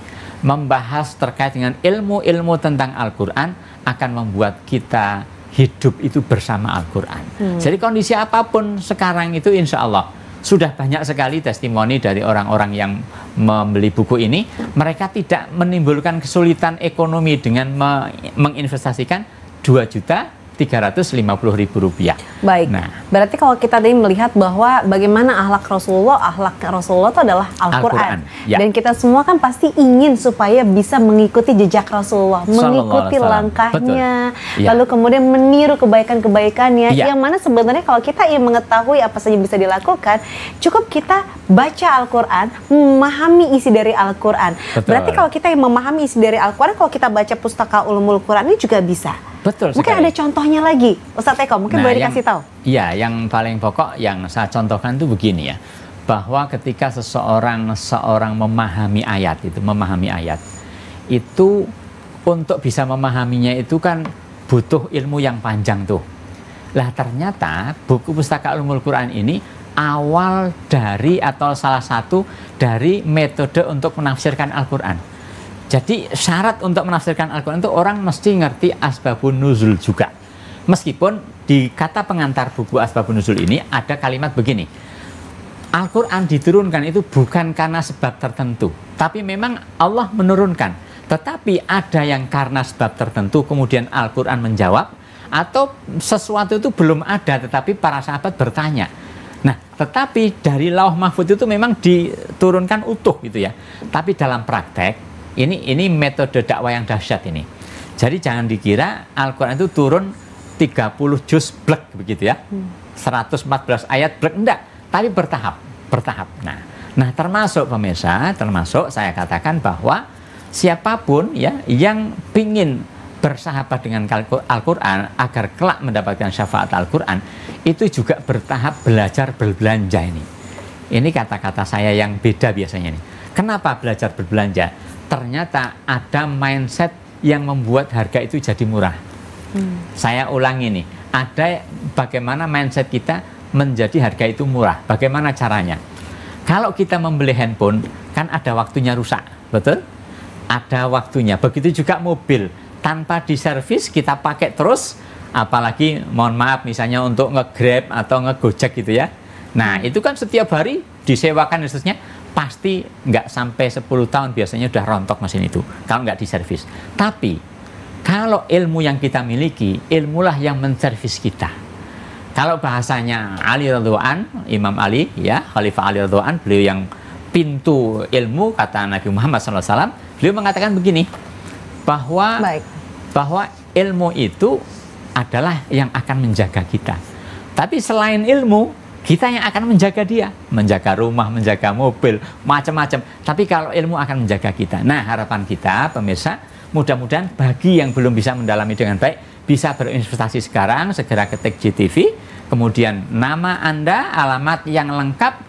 membahas terkait dengan ilmu-ilmu tentang Al-Quran, akan membuat kita hidup itu bersama Al-Quran. Jadi kondisi apapun sekarang itu insya Allah sudah banyak sekali testimoni dari orang-orang yang membeli buku ini. Mereka tidak menimbulkan kesulitan ekonomi dengan menginvestasikan 2.350.000 rupiah. Baik, nah, berarti kalau kita tadi melihat bahwa bagaimana akhlak Rasulullah itu adalah Al-Quran. Ya. Dan kita semua kan pasti ingin supaya bisa mengikuti jejak Rasulullah, mengikuti langkahnya, ya. Lalu kemudian meniru kebaikan-kebaikannya, ya. Yang mana sebenarnya kalau kita ingin mengetahui apa saja bisa dilakukan, cukup kita baca Al-Quran, memahami isi dari Al-Quran. Berarti kalau kita yang memahami isi dari Al-Quran, kalau kita baca Pustaka Ulumul Quran ini juga bisa. Betul mungkin sekali. Ada contohnya lagi, Ustadz Eko, mungkin boleh dikasih tahu? Iya, yang paling pokok yang saya contohkan itu begini ya, bahwa ketika seseorang memahami ayat itu untuk bisa memahaminya itu kan butuh ilmu yang panjang tuh. Lah ternyata buku Pustaka Ulumul Quran ini awal dari atau salah satu dari metode untuk menafsirkan Al-Quran. Jadi syarat untuk menafsirkan Al-Quran itu orang mesti ngerti asbabun nuzul juga. Meskipun di kata pengantar buku asbabun nuzul ini ada kalimat begini, Al-Quran diturunkan itu bukan karena sebab tertentu, tapi memang Allah menurunkan. Tetapi ada yang karena sebab tertentu kemudian Al-Quran menjawab, atau sesuatu itu belum ada tetapi para sahabat bertanya. Nah, tetapi dari Lauh Mahfudz itu memang diturunkan utuh gitu ya. Tapi dalam praktek ini metode dakwah yang dahsyat ini. Jadi jangan dikira Al-Quran itu turun 30 juz blek begitu ya. 114 ayat blek, enggak, tapi bertahap. Nah, termasuk pemirsa, saya katakan bahwa siapapun ya yang pingin bersahabat dengan Al-Quran agar kelak mendapatkan syafaat Al-Quran, itu juga bertahap belajar berbelanja ini. Ini kata-kata saya yang beda biasanya nih. Kenapa belajar berbelanja? Ternyata ada mindset yang membuat harga itu jadi murah. Saya ulangi nih, ada bagaimana mindset kita menjadi harga itu murah. Bagaimana caranya? Kalau kita membeli handphone, kan ada waktunya rusak, betul? Ada waktunya. Begitu juga mobil, tanpa diservis kita pakai terus, apalagi mohon maaf misalnya untuk nge-Grab atau nge-Gojek gitu ya. Nah, itu kan setiap hari disewakan khususnya, pasti nggak sampai 10 tahun biasanya udah rontok mesin itu kalau nggak diservis. Tapi kalau ilmu yang kita miliki, ilmulah yang menservis kita. Kalau bahasanya Ali radhiyallahu an, Imam Ali ya, Khalifah Ali radhiyallahu an, beliau yang pintu ilmu, kata Nabi Muhammad SAW, beliau mengatakan begini, bahwa ilmu itu adalah yang akan menjaga kita. Tapi selain ilmu, kita yang akan menjaga dia, menjaga rumah, menjaga mobil, macam-macam. Tapi kalau ilmu akan menjaga kita. Nah, harapan kita, pemirsa, mudah-mudahan bagi yang belum bisa mendalami dengan baik, bisa berinvestasi sekarang, segera ketik GTV, kemudian nama Anda, alamat yang lengkap,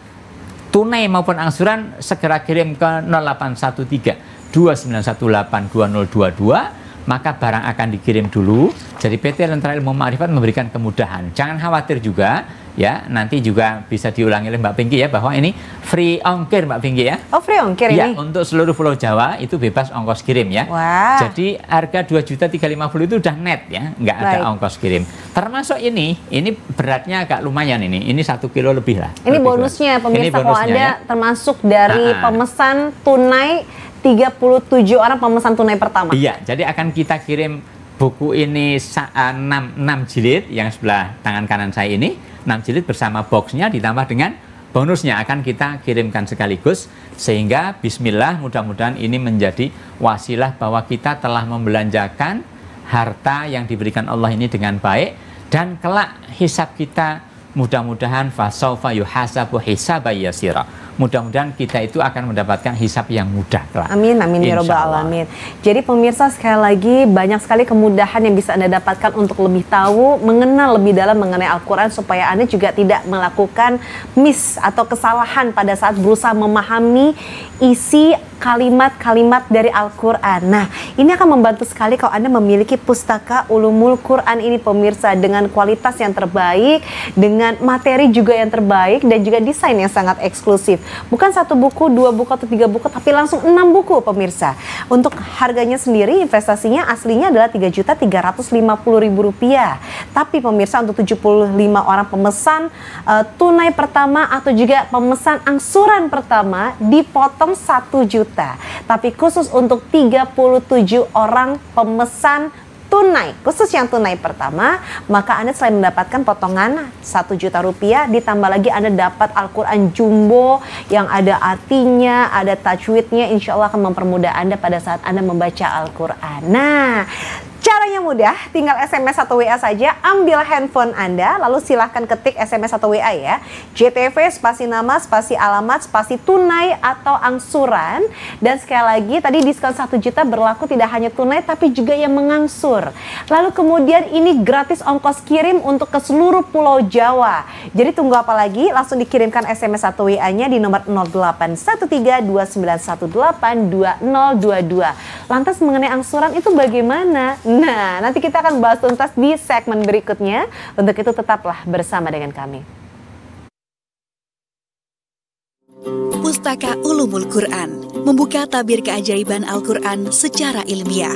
tunai maupun angsuran, segera kirim ke 0813 2918 2022. Maka barang akan dikirim dulu. Jadi PT Lentera Ilmu Ma'rifat memberikan kemudahan. Jangan khawatir juga, ya nanti juga bisa diulangi oleh Mbak Pinky ya, bahwa ini free ongkir Mbak Pinky ya. Oh, free ongkir ya, ini? Untuk seluruh Pulau Jawa itu bebas ongkos kirim ya. Wah. Jadi harga 2.350.000 itu udah net ya, nggak ada ongkos kirim. Termasuk ini beratnya agak lumayan ini 1 kilo lebih lah. Ini bonusnya pemirsa, kalau Anda ya. Termasuk dari pemesan tunai 37 orang pemesan tunai pertama. Iya, jadi akan kita kirim buku ini 6 jilid yang sebelah tangan kanan saya ini, 6 jilid bersama boxnya ditambah dengan bonusnya akan kita kirimkan sekaligus, sehingga bismillah mudah-mudahan ini menjadi wasilah bahwa kita telah membelanjakan harta yang diberikan Allah ini dengan baik, dan kelak hisab kita mudah-mudahan fasaufa yuhasabu hisaban yasira. Mudah-mudahan kita itu akan mendapatkan hisab yang mudah kelak. Amin, amin ya robbal alamin. Jadi pemirsa, sekali lagi banyak sekali kemudahan yang bisa Anda dapatkan untuk lebih tahu, mengenal lebih dalam mengenai Al-Quran, supaya Anda juga tidak melakukan miss atau kesalahan pada saat berusaha memahami isi kalimat-kalimat dari Al-Quran. Nah, ini akan membantu sekali kalau Anda memiliki pustaka Ulumul Quran ini pemirsa, dengan kualitas yang terbaik, dengan materi juga yang terbaik, dan juga desain yang sangat eksklusif. Bukan 1 buku, 2 buku, atau 3 buku, tapi langsung 6 buku pemirsa. Untuk harganya sendiri, investasinya aslinya adalah Rp3.350.000. Tapi pemirsa, untuk 75 orang pemesan tunai pertama atau juga pemesan angsuran pertama dipotong 1 juta. Tapi khusus untuk 37 orang pemesan tunai, khusus yang tunai pertama, maka Anda selain mendapatkan potongan 1 juta rupiah, ditambah lagi Anda dapat Al-Quran Jumbo yang ada artinya, ada tajwidnya, insya Allah akan mempermudah Anda pada saat Anda membaca Al-Quran. Nah, caranya mudah, tinggal SMS atau WA saja. Ambil handphone Anda, lalu silahkan ketik SMS atau WA ya, JTV, spasi nama, spasi alamat, spasi tunai atau angsuran. Dan sekali lagi, tadi diskon 1 juta berlaku tidak hanya tunai, tapi juga yang mengangsur. Lalu kemudian ini gratis ongkos kirim untuk ke seluruh Pulau Jawa. Jadi tunggu apa lagi? Langsung dikirimkan SMS atau WA-nya di nomor 081329182022. Lantas mengenai angsuran itu bagaimana? Nah, nanti kita akan bahas tuntas di segmen berikutnya. Untuk itu tetaplah bersama dengan kami. Pustaka Ulumul Quran membuka tabir keajaiban Al-Quran secara ilmiah,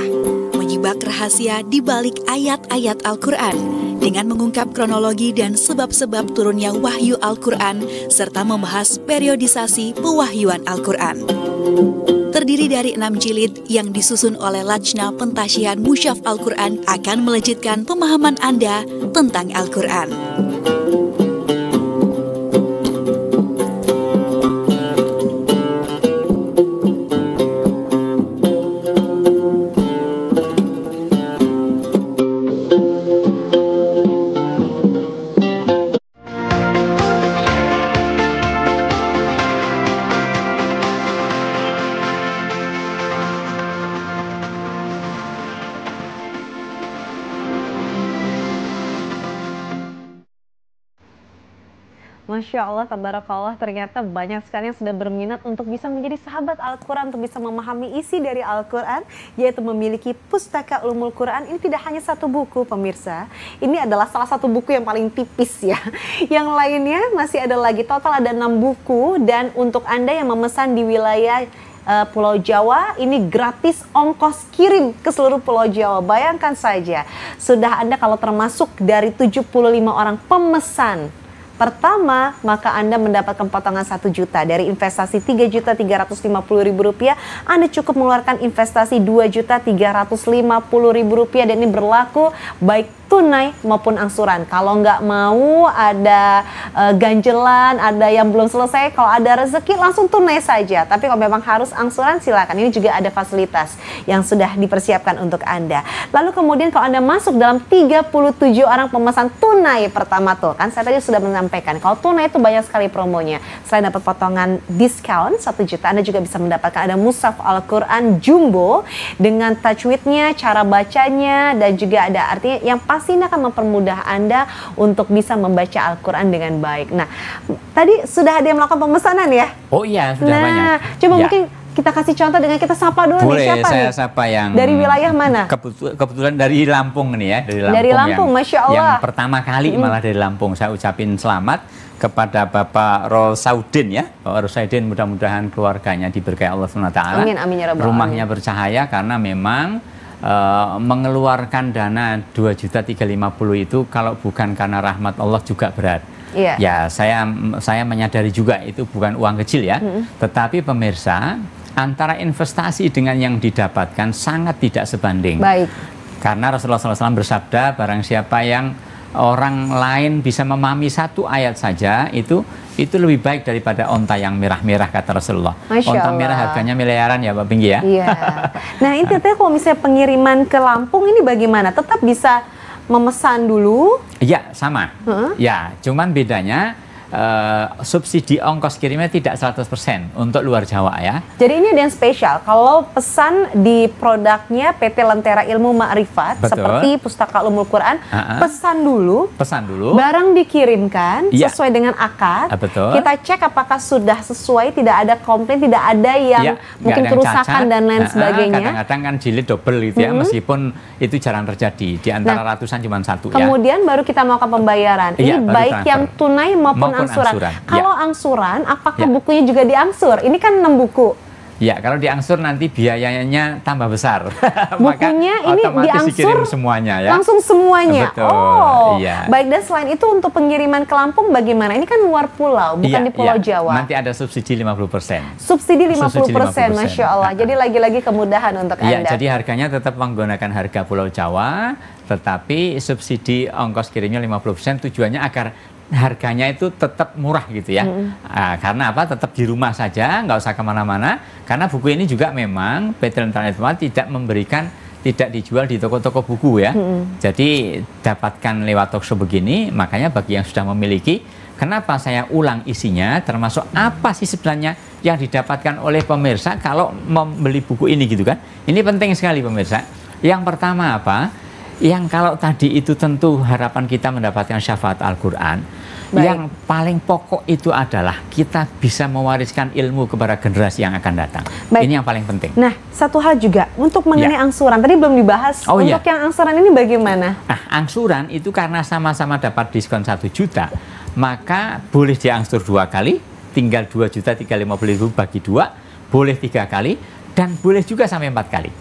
menyibak rahasia di balik ayat-ayat Al-Quran dengan mengungkap kronologi dan sebab-sebab turunnya wahyu Al-Quran serta membahas periodisasi pewahyuan Al-Quran. Terdiri dari 6 jilid yang disusun oleh Lajna Pentasyihan Musyaf Al-Quran akan melejitkan pemahaman Anda tentang Al-Quran. Masya Allah, tabarakallah, ternyata banyak sekali yang sudah berminat untuk bisa menjadi sahabat Al-Quran, untuk bisa memahami isi dari Al-Quran, yaitu memiliki Pustaka Ulumul Quran. Ini tidak hanya 1 buku pemirsa, ini adalah salah satu buku yang paling tipis ya. Yang lainnya masih ada lagi, total ada 6 buku, dan untuk Anda yang memesan di wilayah Pulau Jawa, ini gratis ongkos kirim ke seluruh Pulau Jawa. Bayangkan saja, sudah Anda kalau termasuk dari 75 orang pemesan pertama, maka Anda mendapatkan potongan 1 juta. Dari investasi Rp3.350.000, Anda cukup mengeluarkan investasi Rp2.350.000, dan ini berlaku baik tunai maupun angsuran. Kalau nggak mau ada ganjelan, ada yang belum selesai, kalau ada rezeki langsung tunai saja. Tapi kalau memang harus angsuran, silakan. Ini juga ada fasilitas yang sudah dipersiapkan untuk Anda. Lalu kemudian kalau Anda masuk dalam 37 orang pemesan tunai pertama tuh, kan saya tadi sudah menyampaikan, kalau tunai itu banyak sekali promonya. Selain dapat potongan diskon 1 juta, Anda juga bisa mendapatkan ada Mushaf Al-Quran Jumbo dengan tajwidnya, cara bacanya, dan juga ada artinya yang pasti ini akan mempermudah Anda untuk bisa membaca Al-Quran dengan baik. Nah, tadi sudah ada yang melakukan pemesanan ya? Oh iya, sudah banyak. Coba ya. Mungkin kita kasih contoh dengan kita sapa dulu Boleh, nih, siapa saya nih? sapa yang Dari wilayah mana? Kebetulan dari Lampung nih ya, Dari Lampung, Masya Allah. Yang pertama kali malah dari Lampung. Saya ucapin selamat kepada Bapak Rosaudin ya. Bapak Rosaudin mudah-mudahan keluarganya diberkahi Allah SWT. Amin, amin ya Rabbal Rumahnya alamin. bercahaya karena memang mengeluarkan dana 2.350.000 itu kalau bukan karena rahmat Allah juga berat. Iya. Ya, saya menyadari juga itu bukan uang kecil ya. Tetapi pemirsa, antara investasi dengan yang didapatkan sangat tidak sebanding. Baik. Karena Rasulullah SAW bersabda, barang siapa yang orang lain bisa memahami satu ayat saja, itu lebih baik daripada onta yang merah-merah, kata Rasulullah. Masya Onta Allah. merah harganya miliaran ya Pak Pinky ya. Iya. Nah, ini teteh kalau misalnya pengiriman ke Lampung ini bagaimana? Tetap bisa memesan dulu? Ya, sama. Ya, cuman bedanya subsidi ongkos kirimnya tidak 100% untuk luar Jawa ya. Jadi ini ada yang spesial. Kalau pesan di produknya PT Lentera Ilmu Ma'rifat, Betul. seperti Pustaka Ulumul Quran, pesan dulu, barang dikirimkan Ya. sesuai dengan akad. Betul. Kita cek apakah sudah sesuai, tidak ada komplain, tidak ada yang Ya, mungkin nggak ada yang kerusakan cacat. dan lain sebagainya. Kadang-kadang kan jilid double gitu ya, meskipun itu jarang terjadi. Di antara ratusan cuma satu ya. Kemudian baru kita melakukan pembayaran. Iya, Ini baru baik transfer. yang tunai maupun angsuran. angsuran. Kalau Ya. angsuran, apakah Ya. bukunya juga diangsur? Ini kan 6 buku. Ya, kalau diangsur nanti biayanya tambah besar. Bukunya Maka ini otomatis diangsur dikirim semuanya ya. langsung semuanya. Betul, Oh, iya. baik. Dan selain itu untuk pengiriman ke Lampung bagaimana? Ini kan luar pulau, bukan Iya, di Pulau iya. Jawa. Nanti ada subsidi 50%. Subsidi 50%, Subsidi 50%. Masya Allah. Jadi lagi-lagi kemudahan untuk Iya, Anda. jadi harganya tetap menggunakan harga Pulau Jawa, tetapi subsidi ongkos kirimnya 50%, tujuannya agar harganya itu tetap murah gitu ya. Nah, karena apa? Tetap di rumah saja, nggak usah kemana-mana. Karena buku ini juga memang PT Lentera Ilmu tidak memberikan, tidak dijual di toko-toko buku ya. Jadi dapatkan lewat talkshow begini. Makanya bagi yang sudah memiliki, kenapa saya ulang isinya, termasuk apa sih sebenarnya yang didapatkan oleh pemirsa kalau membeli buku ini gitu kan? Ini penting sekali pemirsa. Yang pertama apa? Yang kalau tadi itu tentu harapan kita mendapatkan syafaat Al-Quran. Baik. Yang paling pokok itu adalah kita bisa mewariskan ilmu kepada generasi yang akan datang. Baik. Ini yang paling penting. Nah, satu hal juga untuk mengenai angsuran. Tadi belum dibahas. Oh, untuk yang angsuran ini bagaimana? Nah, angsuran itu karena sama-sama dapat diskon 1 juta, maka boleh diangsur 2 kali, tinggal 2.350.000 bagi 2, boleh 3 kali, dan boleh juga sampai 4 kali.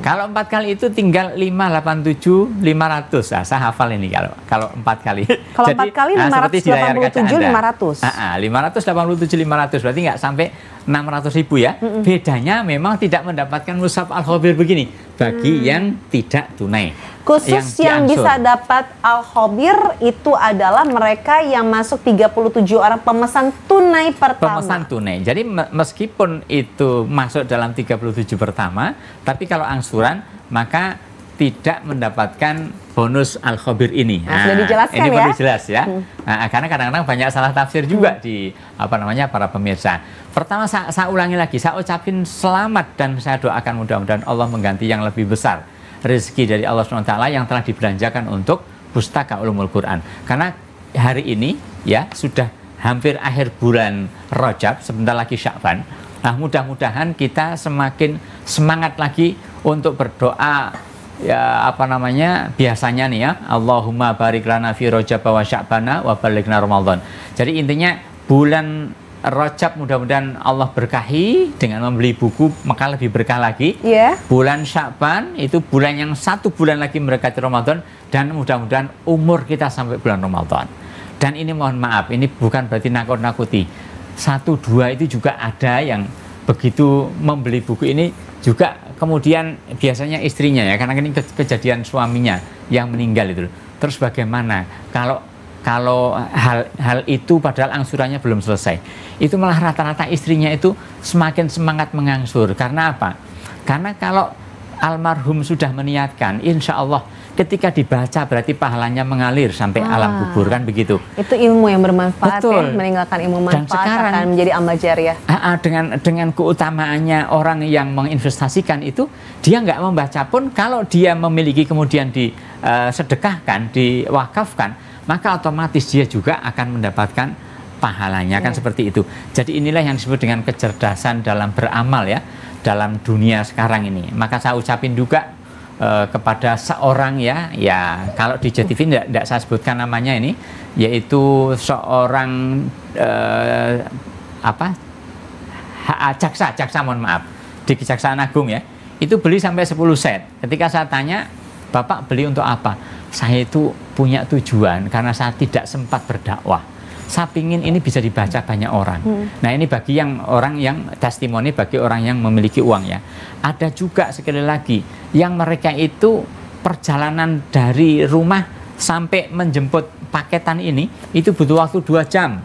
Kalau 4 kali itu tinggal 587.500. Nah, saya hafal ini kalau 4 kali. Kalau 4 kali seperti di layar kaca Anda. 587.500. 587.500 berarti nggak sampai 600.000 ya. Bedanya memang tidak mendapatkan mushaf Al-Khabir begini bagi yang tidak tunai. Khusus yang diangsur. bisa dapat Al-Khabir itu adalah mereka yang masuk 37 orang pemesan tunai pertama. Pemesan tunai. Jadi meskipun itu masuk dalam 37 pertama, tapi kalau angsuran maka tidak mendapatkan bonus Al-Khabir ini. Nah, sudah dijelaskan ini ya. perlu jelas ya. Nah, karena kadang-kadang banyak salah tafsir juga di para pemirsa. Pertama saya ulangi lagi, saya ucapin selamat dan saya doakan mudah-mudahan Allah mengganti yang lebih besar rezeki dari Allah SWT yang telah dibelanjakan untuk Pustaka Ulumul Quran. Karena hari ini ya sudah hampir akhir bulan Rajab, sebentar lagi Sya'ban. Nah, mudah-mudahan kita semakin semangat lagi untuk berdoa ya biasanya nih ya, Allahumma barik lana fi Rajab wa Sya'bana wa balighna Ramadan. Jadi intinya bulan Rajab mudah-mudahan Allah berkahi dengan membeli buku, maka lebih berkah lagi. Yeah. Bulan Sya'ban itu bulan yang 1 bulan lagi mendekati Ramadan, dan mudah-mudahan umur kita sampai bulan Ramadan. Dan ini mohon maaf, ini bukan berarti nakut-nakuti. 1-2 itu juga ada yang begitu membeli buku ini juga kemudian biasanya istrinya ya, karena ini kejadian suaminya yang meninggal itu. Terus bagaimana kalau hal itu padahal angsurannya belum selesai, itu malah rata-rata istrinya itu semakin semangat mengangsur. Karena apa? Karena kalau almarhum sudah meniatkan, insya Allah ketika dibaca berarti pahalanya mengalir sampai alam kubur, kan begitu. Itu ilmu yang bermanfaat. Betul. Ya, meninggalkan ilmu Dan manfaat sekarang, akan menjadi amal jariah. dengan keutamaannya orang yang menginvestasikan itu, dia nggak membaca pun, kalau dia memiliki kemudian disedekahkan, diwakafkan, maka otomatis dia juga akan mendapatkan pahalanya, kan seperti itu. Jadi inilah yang disebut dengan kecerdasan dalam beramal ya, dalam dunia sekarang ini. Maka saya ucapin juga kepada seorang ya kalau di JTV tidak saya sebutkan namanya ini, yaitu seorang jaksa mohon maaf, di Kejaksaan Agung ya, itu beli sampai 10 set. Ketika saya tanya, Bapak beli untuk apa? Saya itu punya tujuan karena saya tidak sempat berdakwah. Saya ingin ini bisa dibaca banyak orang. Nah ini bagi yang orang yang testimoni, bagi orang yang memiliki uang ya. Ada juga sekali lagi yang mereka itu perjalanan dari rumah sampai menjemput paketan ini itu butuh waktu 2 jam.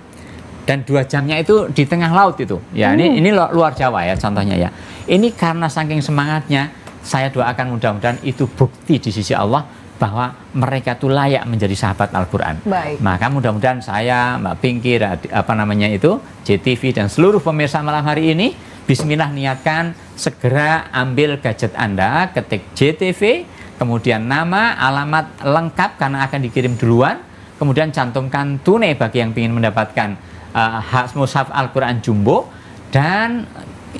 Dan 2 jamnya itu di tengah laut itu. Ya ini luar Jawa ya contohnya ya. Ini karena saking semangatnya, saya doakan mudah-mudahan itu bukti di sisi Allah bahwa mereka tuh layak menjadi sahabat Al-Quran. Maka mudah-mudahan saya, Mbak Pinky, JTV dan seluruh pemirsa malam hari ini, bismillah niatkan segera ambil gadget Anda, ketik JTV, kemudian nama, alamat lengkap karena akan dikirim duluan, kemudian cantumkan tunai bagi yang ingin mendapatkan mushaf Al-Quran Jumbo, dan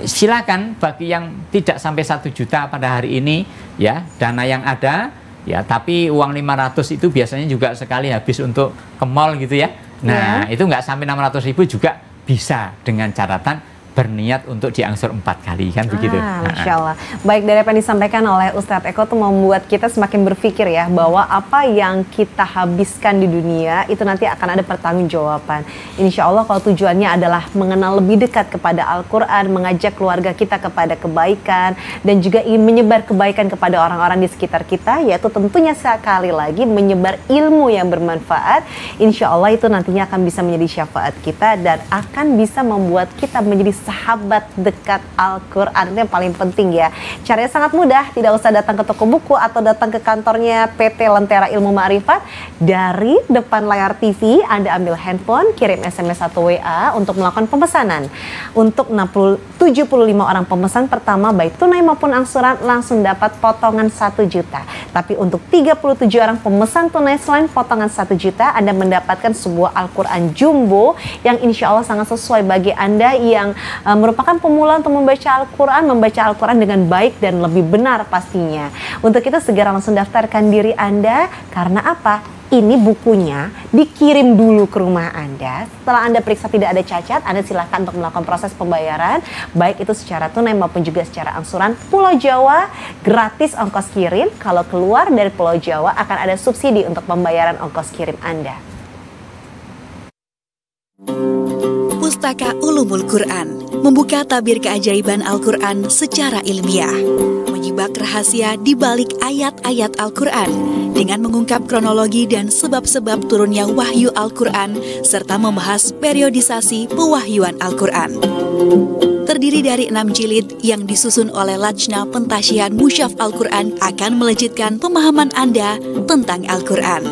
silakan bagi yang tidak sampai 1 juta pada hari ini ya, dana yang ada ya, tapi uang 500 itu biasanya juga sekali habis untuk ke mall gitu ya. Nah itu nggak sampai 600.000 juga bisa, dengan catatan berniat untuk diangsur 4 kali kan begitu. Masya Allah. Baik, dari apa yang disampaikan oleh Ustadz Eko itu membuat kita semakin berpikir ya, bahwa apa yang kita habiskan di dunia itu nanti akan ada pertanggungjawaban. Insya Allah kalau tujuannya adalah mengenal lebih dekat kepada Al-Quran, mengajak keluarga kita kepada kebaikan, dan juga ingin menyebar kebaikan kepada orang-orang di sekitar kita, yaitu tentunya sekali lagi menyebar ilmu yang bermanfaat. Insya Allah itu nantinya akan bisa menjadi syafaat kita dan akan bisa membuat kita menjadi sahabat dekat Al-Quran. Itu yang paling penting ya. Caranya sangat mudah, tidak usah datang ke toko buku atau datang ke kantornya PT Lentera Ilmu Ma'rifat. Dari depan layar TV Anda ambil handphone, kirim SMS atau WA untuk melakukan pemesanan. Untuk 75 orang pemesan pertama baik tunai maupun angsuran langsung dapat potongan 1 juta. Tapi untuk 37 orang pemesan tunai selain potongan 1 juta, Anda mendapatkan sebuah Al-Quran Jumbo yang insya Allah sangat sesuai bagi Anda yang merupakan pemula untuk membaca Al-Quran dengan baik dan lebih benar pastinya. Untuk itu segera langsung daftarkan diri Anda, karena apa? Ini bukunya dikirim dulu ke rumah Anda. Setelah Anda periksa tidak ada cacat, Anda silahkan untuk melakukan proses pembayaran, baik itu secara tunai maupun juga secara angsuran. Pulau Jawa gratis ongkos kirim. Kalau keluar dari Pulau Jawa akan ada subsidi untuk pembayaran ongkos kirim Anda. Pustaka Ulumul Quran membuka tabir keajaiban Al-Quran secara ilmiah, menyibak rahasia di balik ayat-ayat Al-Quran dengan mengungkap kronologi dan sebab-sebab turunnya wahyu Al-Quran serta membahas periodisasi pewahyuan Al-Quran. Terdiri dari 6 jilid yang disusun oleh Lajna Pentasyihan Mushaf Al-Quran akan melejitkan pemahaman Anda tentang Al-Quran.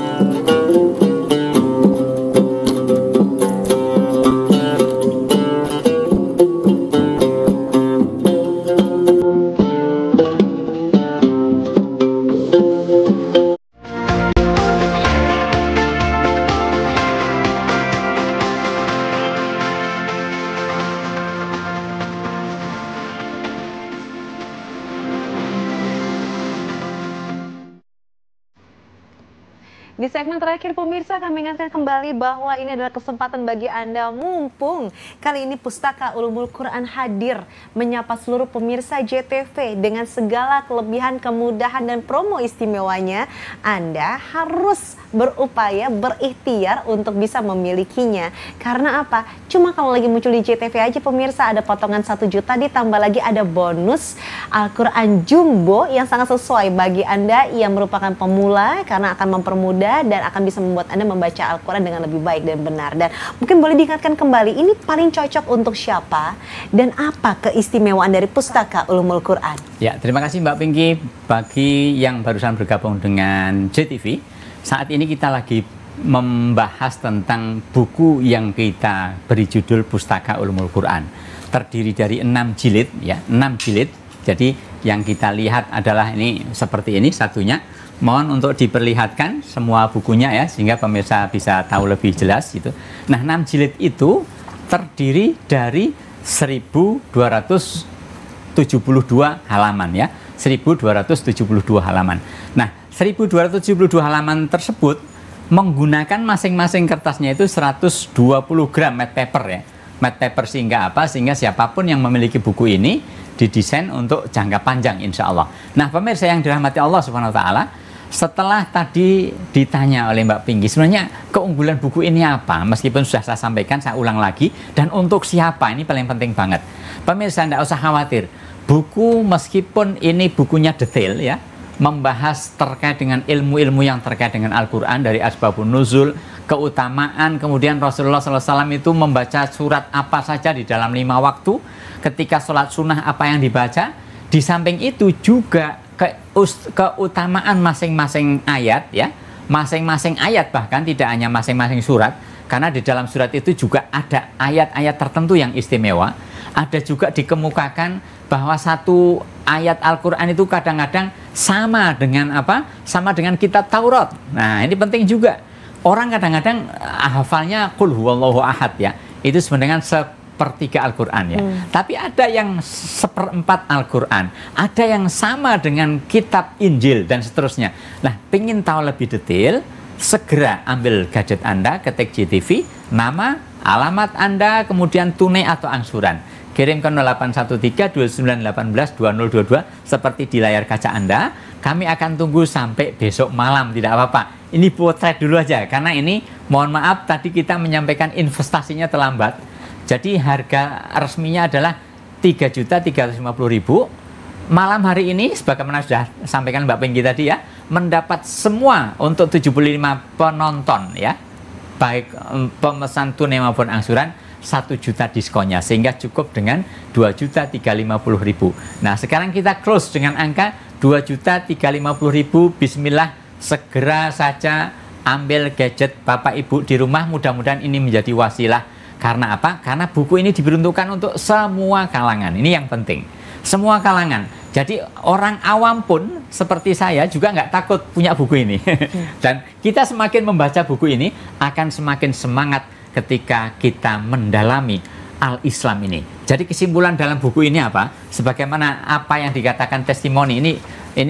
Di segmen terakhir pemirsa, kami ingatkan kembali bahwa ini adalah kesempatan bagi Anda, mumpung kali ini Pustaka Ulumul Quran hadir menyapa seluruh pemirsa JTV dengan segala kelebihan, kemudahan dan promo istimewanya. Anda harus berupaya, berikhtiar untuk bisa memilikinya. Karena apa? Cuma kalau lagi muncul di JTV aja pemirsa, ada potongan 1 juta, ditambah lagi ada bonus Al-Quran Jumbo yang sangat sesuai bagi Anda yang merupakan pemula, karena akan mempermudah dan akan bisa membuat Anda membaca Al-Quran dengan lebih baik dan benar. Dan mungkin boleh diingatkan kembali, ini paling cocok untuk siapa dan apa keistimewaan dari Pustaka Ulumul Quran? Ya, terima kasih Mbak Pinky. Bagi yang barusan bergabung dengan JTV, saat ini kita lagi membahas tentang buku yang kita beri judul Pustaka Ulumul Quran. Terdiri dari 6 jilid, ya, 6 jilid. Jadi yang kita lihat adalah ini seperti ini satunya. Mohon untuk diperlihatkan semua bukunya ya, sehingga pemirsa bisa tahu lebih jelas gitu. Nah, 6 jilid itu terdiri dari 1272 halaman ya. 1272 halaman. Nah, 1272 halaman tersebut menggunakan masing-masing kertasnya itu 120 gram matte paper ya. Matte paper sehingga apa? Sehingga siapapun yang memiliki buku ini didesain untuk jangka panjang insya Allah. Nah, pemirsa yang dirahmati Allah Subhanahu wa taala, setelah tadi ditanya oleh Mbak Pinky, sebenarnya keunggulan buku ini apa? Meskipun sudah saya sampaikan, saya ulang lagi. Dan untuk siapa? Ini paling penting banget. Pemirsa, tidak usah khawatir. Buku meskipun ini bukunya detail ya, membahas terkait dengan ilmu-ilmu yang terkait dengan Al-Quran, dari asbabun nuzul, keutamaan, kemudian Rasulullah SAW itu membaca surat apa saja di dalam 5 waktu, ketika sholat sunnah apa yang dibaca. Di samping itu juga keutamaan masing-masing ayat ya, masing-masing ayat, bahkan tidak hanya masing-masing surat, karena di dalam surat itu juga ada ayat-ayat tertentu yang istimewa. Ada juga dikemukakan bahwa satu ayat Al-Quran itu kadang-kadang sama dengan apa? Sama dengan kitab Taurat. Nah, ini penting juga. Orang kadang-kadang hafalnya qul huwallahu ahad ya, itu sebenarnya sepertiga Al-Quran ya. Tapi ada yang seperempat Al-Quran, ada yang sama dengan kitab Injil dan seterusnya. Nah, pengen tahu lebih detail, segera ambil gadget Anda, ketik JTV, nama, alamat Anda, kemudian tunai atau angsuran. Kirim ke 0813-2918-2022 seperti di layar kaca Anda. Kami akan tunggu sampai besok malam, tidak apa-apa. Ini potret dulu aja, karena ini mohon maaf tadi kita menyampaikan investasinya terlambat. Jadi harga resminya adalah 3.350.000. Malam hari ini, sebagaimana sudah sampaikan Mbak Pinky tadi ya, mendapat semua untuk 75 penonton ya, baik pemesan tunai maupun angsuran, 1 juta diskonnya, sehingga cukup dengan 2.350.000. Nah, sekarang kita close dengan angka 2.350.000. Bismillah, segera saja ambil gadget Bapak Ibu di rumah. Mudah-mudahan ini menjadi wasilah. Karena apa? Karena buku ini diperuntukkan untuk semua kalangan. Ini yang penting. Semua kalangan. Jadi orang awam pun seperti saya juga nggak takut punya buku ini. Dan kita semakin membaca buku ini akan semakin semangat ketika kita mendalami Al-Islam ini. Jadi kesimpulan dalam buku ini apa? Sebagaimana apa yang dikatakan testimoni ini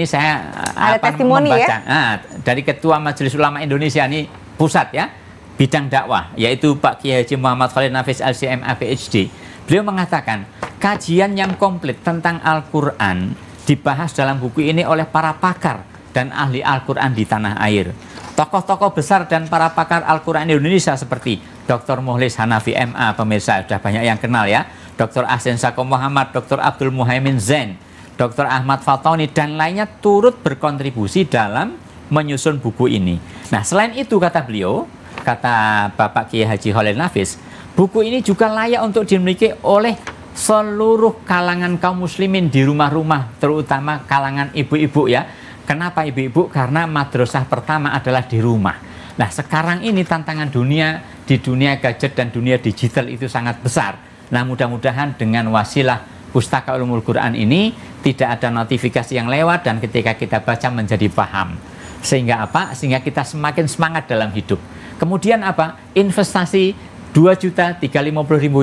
saya ada testimoni membaca ya? dari Ketua Majelis Ulama Indonesia ini pusat ya, bidang dakwah, yaitu Pak Kiai Haji Muhammad Khalil Nafis LCMA PhD. Beliau mengatakan kajian yang komplit tentang Al-Quran dibahas dalam buku ini oleh para pakar dan ahli Al-Quran di tanah air. Tokoh-tokoh besar dan para pakar Al-Quran Indonesia seperti Dr. Mukhlis Hanafi MA, pemirsa sudah banyak yang kenal ya, Dr. Ahsan Sako Muhammad, Dr. Abdul Muhaimin Zain, Dr. Ahmad Fatoni, dan lainnya turut berkontribusi dalam menyusun buku ini. Nah, selain itu kata beliau, kata Bapak Kiai Haji Khalil Nafis, buku ini juga layak untuk dimiliki oleh seluruh kalangan kaum muslimin di rumah-rumah, terutama kalangan ibu-ibu ya. Kenapa ibu-ibu? Karena madrasah pertama adalah di rumah. Nah, sekarang ini tantangan dunia di dunia gadget dan dunia digital itu sangat besar. Nah, mudah-mudahan dengan wasilah Pustaka Ulumul Quran ini tidak ada notifikasi yang lewat, dan ketika kita baca menjadi paham. Sehingga apa? Sehingga kita semakin semangat dalam hidup. Kemudian apa? Investasi 2.350.000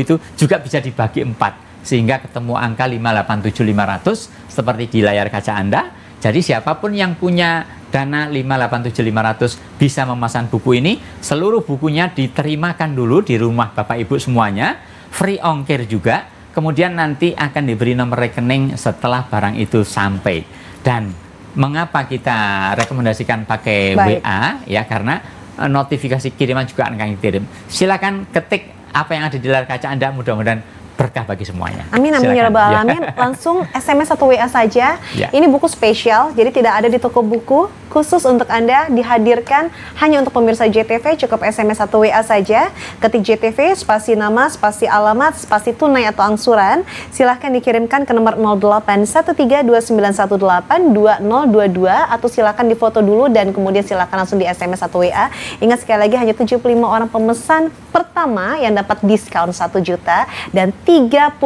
itu juga bisa dibagi 4, sehingga ketemu angka 587.500 seperti di layar kaca Anda. Jadi siapapun yang punya dana 587.500 bisa memesan buku ini. Seluruh bukunya diterimakan dulu di rumah Bapak Ibu semuanya, free ongkir juga. Kemudian nanti akan diberi nomor rekening setelah barang itu sampai. Dan mengapa kita rekomendasikan pakai WA ya, karena notifikasi kiriman juga akan kirim. Silakan ketik apa yang ada di layar kaca Anda, mudah-mudahan berkah bagi semuanya. Amin, amin ya rabbal alamin. Langsung SMS atau WA saja. Ya. Ini buku spesial, jadi tidak ada di toko buku. Khusus untuk Anda, dihadirkan hanya untuk pemirsa JTV. Cukup SMS atau WA saja. Ketik JTV, spasi nama, spasi alamat, spasi tunai atau angsuran. Silahkan dikirimkan ke nomor 081329182022, atau silahkan difoto dulu dan kemudian silahkan langsung di SMS atau WA. Ingat sekali lagi, hanya 75 orang pemesan pertama yang dapat diskon 1 juta dan 37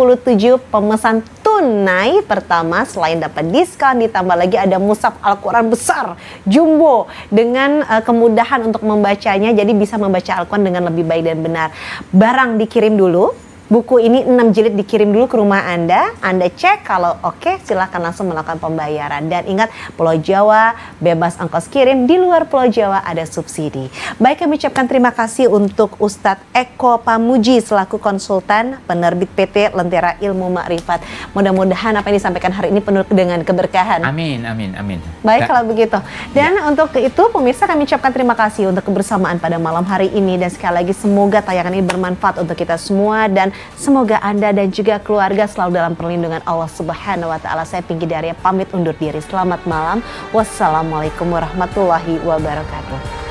pemesan tunai pertama selain dapat diskon ditambah lagi ada mushaf Al-Quran besar jumbo dengan kemudahan untuk membacanya, jadi bisa membaca Al-Quran dengan lebih baik dan benar. Barang dikirim dulu, buku ini 6 jilid dikirim dulu ke rumah Anda cek kalau oke, silahkan langsung melakukan pembayaran. Dan ingat, Pulau Jawa bebas ongkos kirim, di luar Pulau Jawa ada subsidi. Baik, kami ucapkan terima kasih untuk Ustadz Eko Pamuji selaku konsultan penerbit PT Lentera Ilmu Makrifat. Mudah-mudahan apa yang disampaikan hari ini penuh dengan keberkahan. Amin, amin, amin. Baik, kalau begitu. Dan untuk itu pemirsa, kami ucapkan terima kasih untuk kebersamaan pada malam hari ini. Dan sekali lagi semoga tayangan ini bermanfaat untuk kita semua dan semoga Anda dan juga keluarga selalu dalam perlindungan Allah Subhanahu wa Ta'ala. Saya Pinky Daria pamit undur diri. Selamat malam. Wassalamualaikum warahmatullahi wabarakatuh.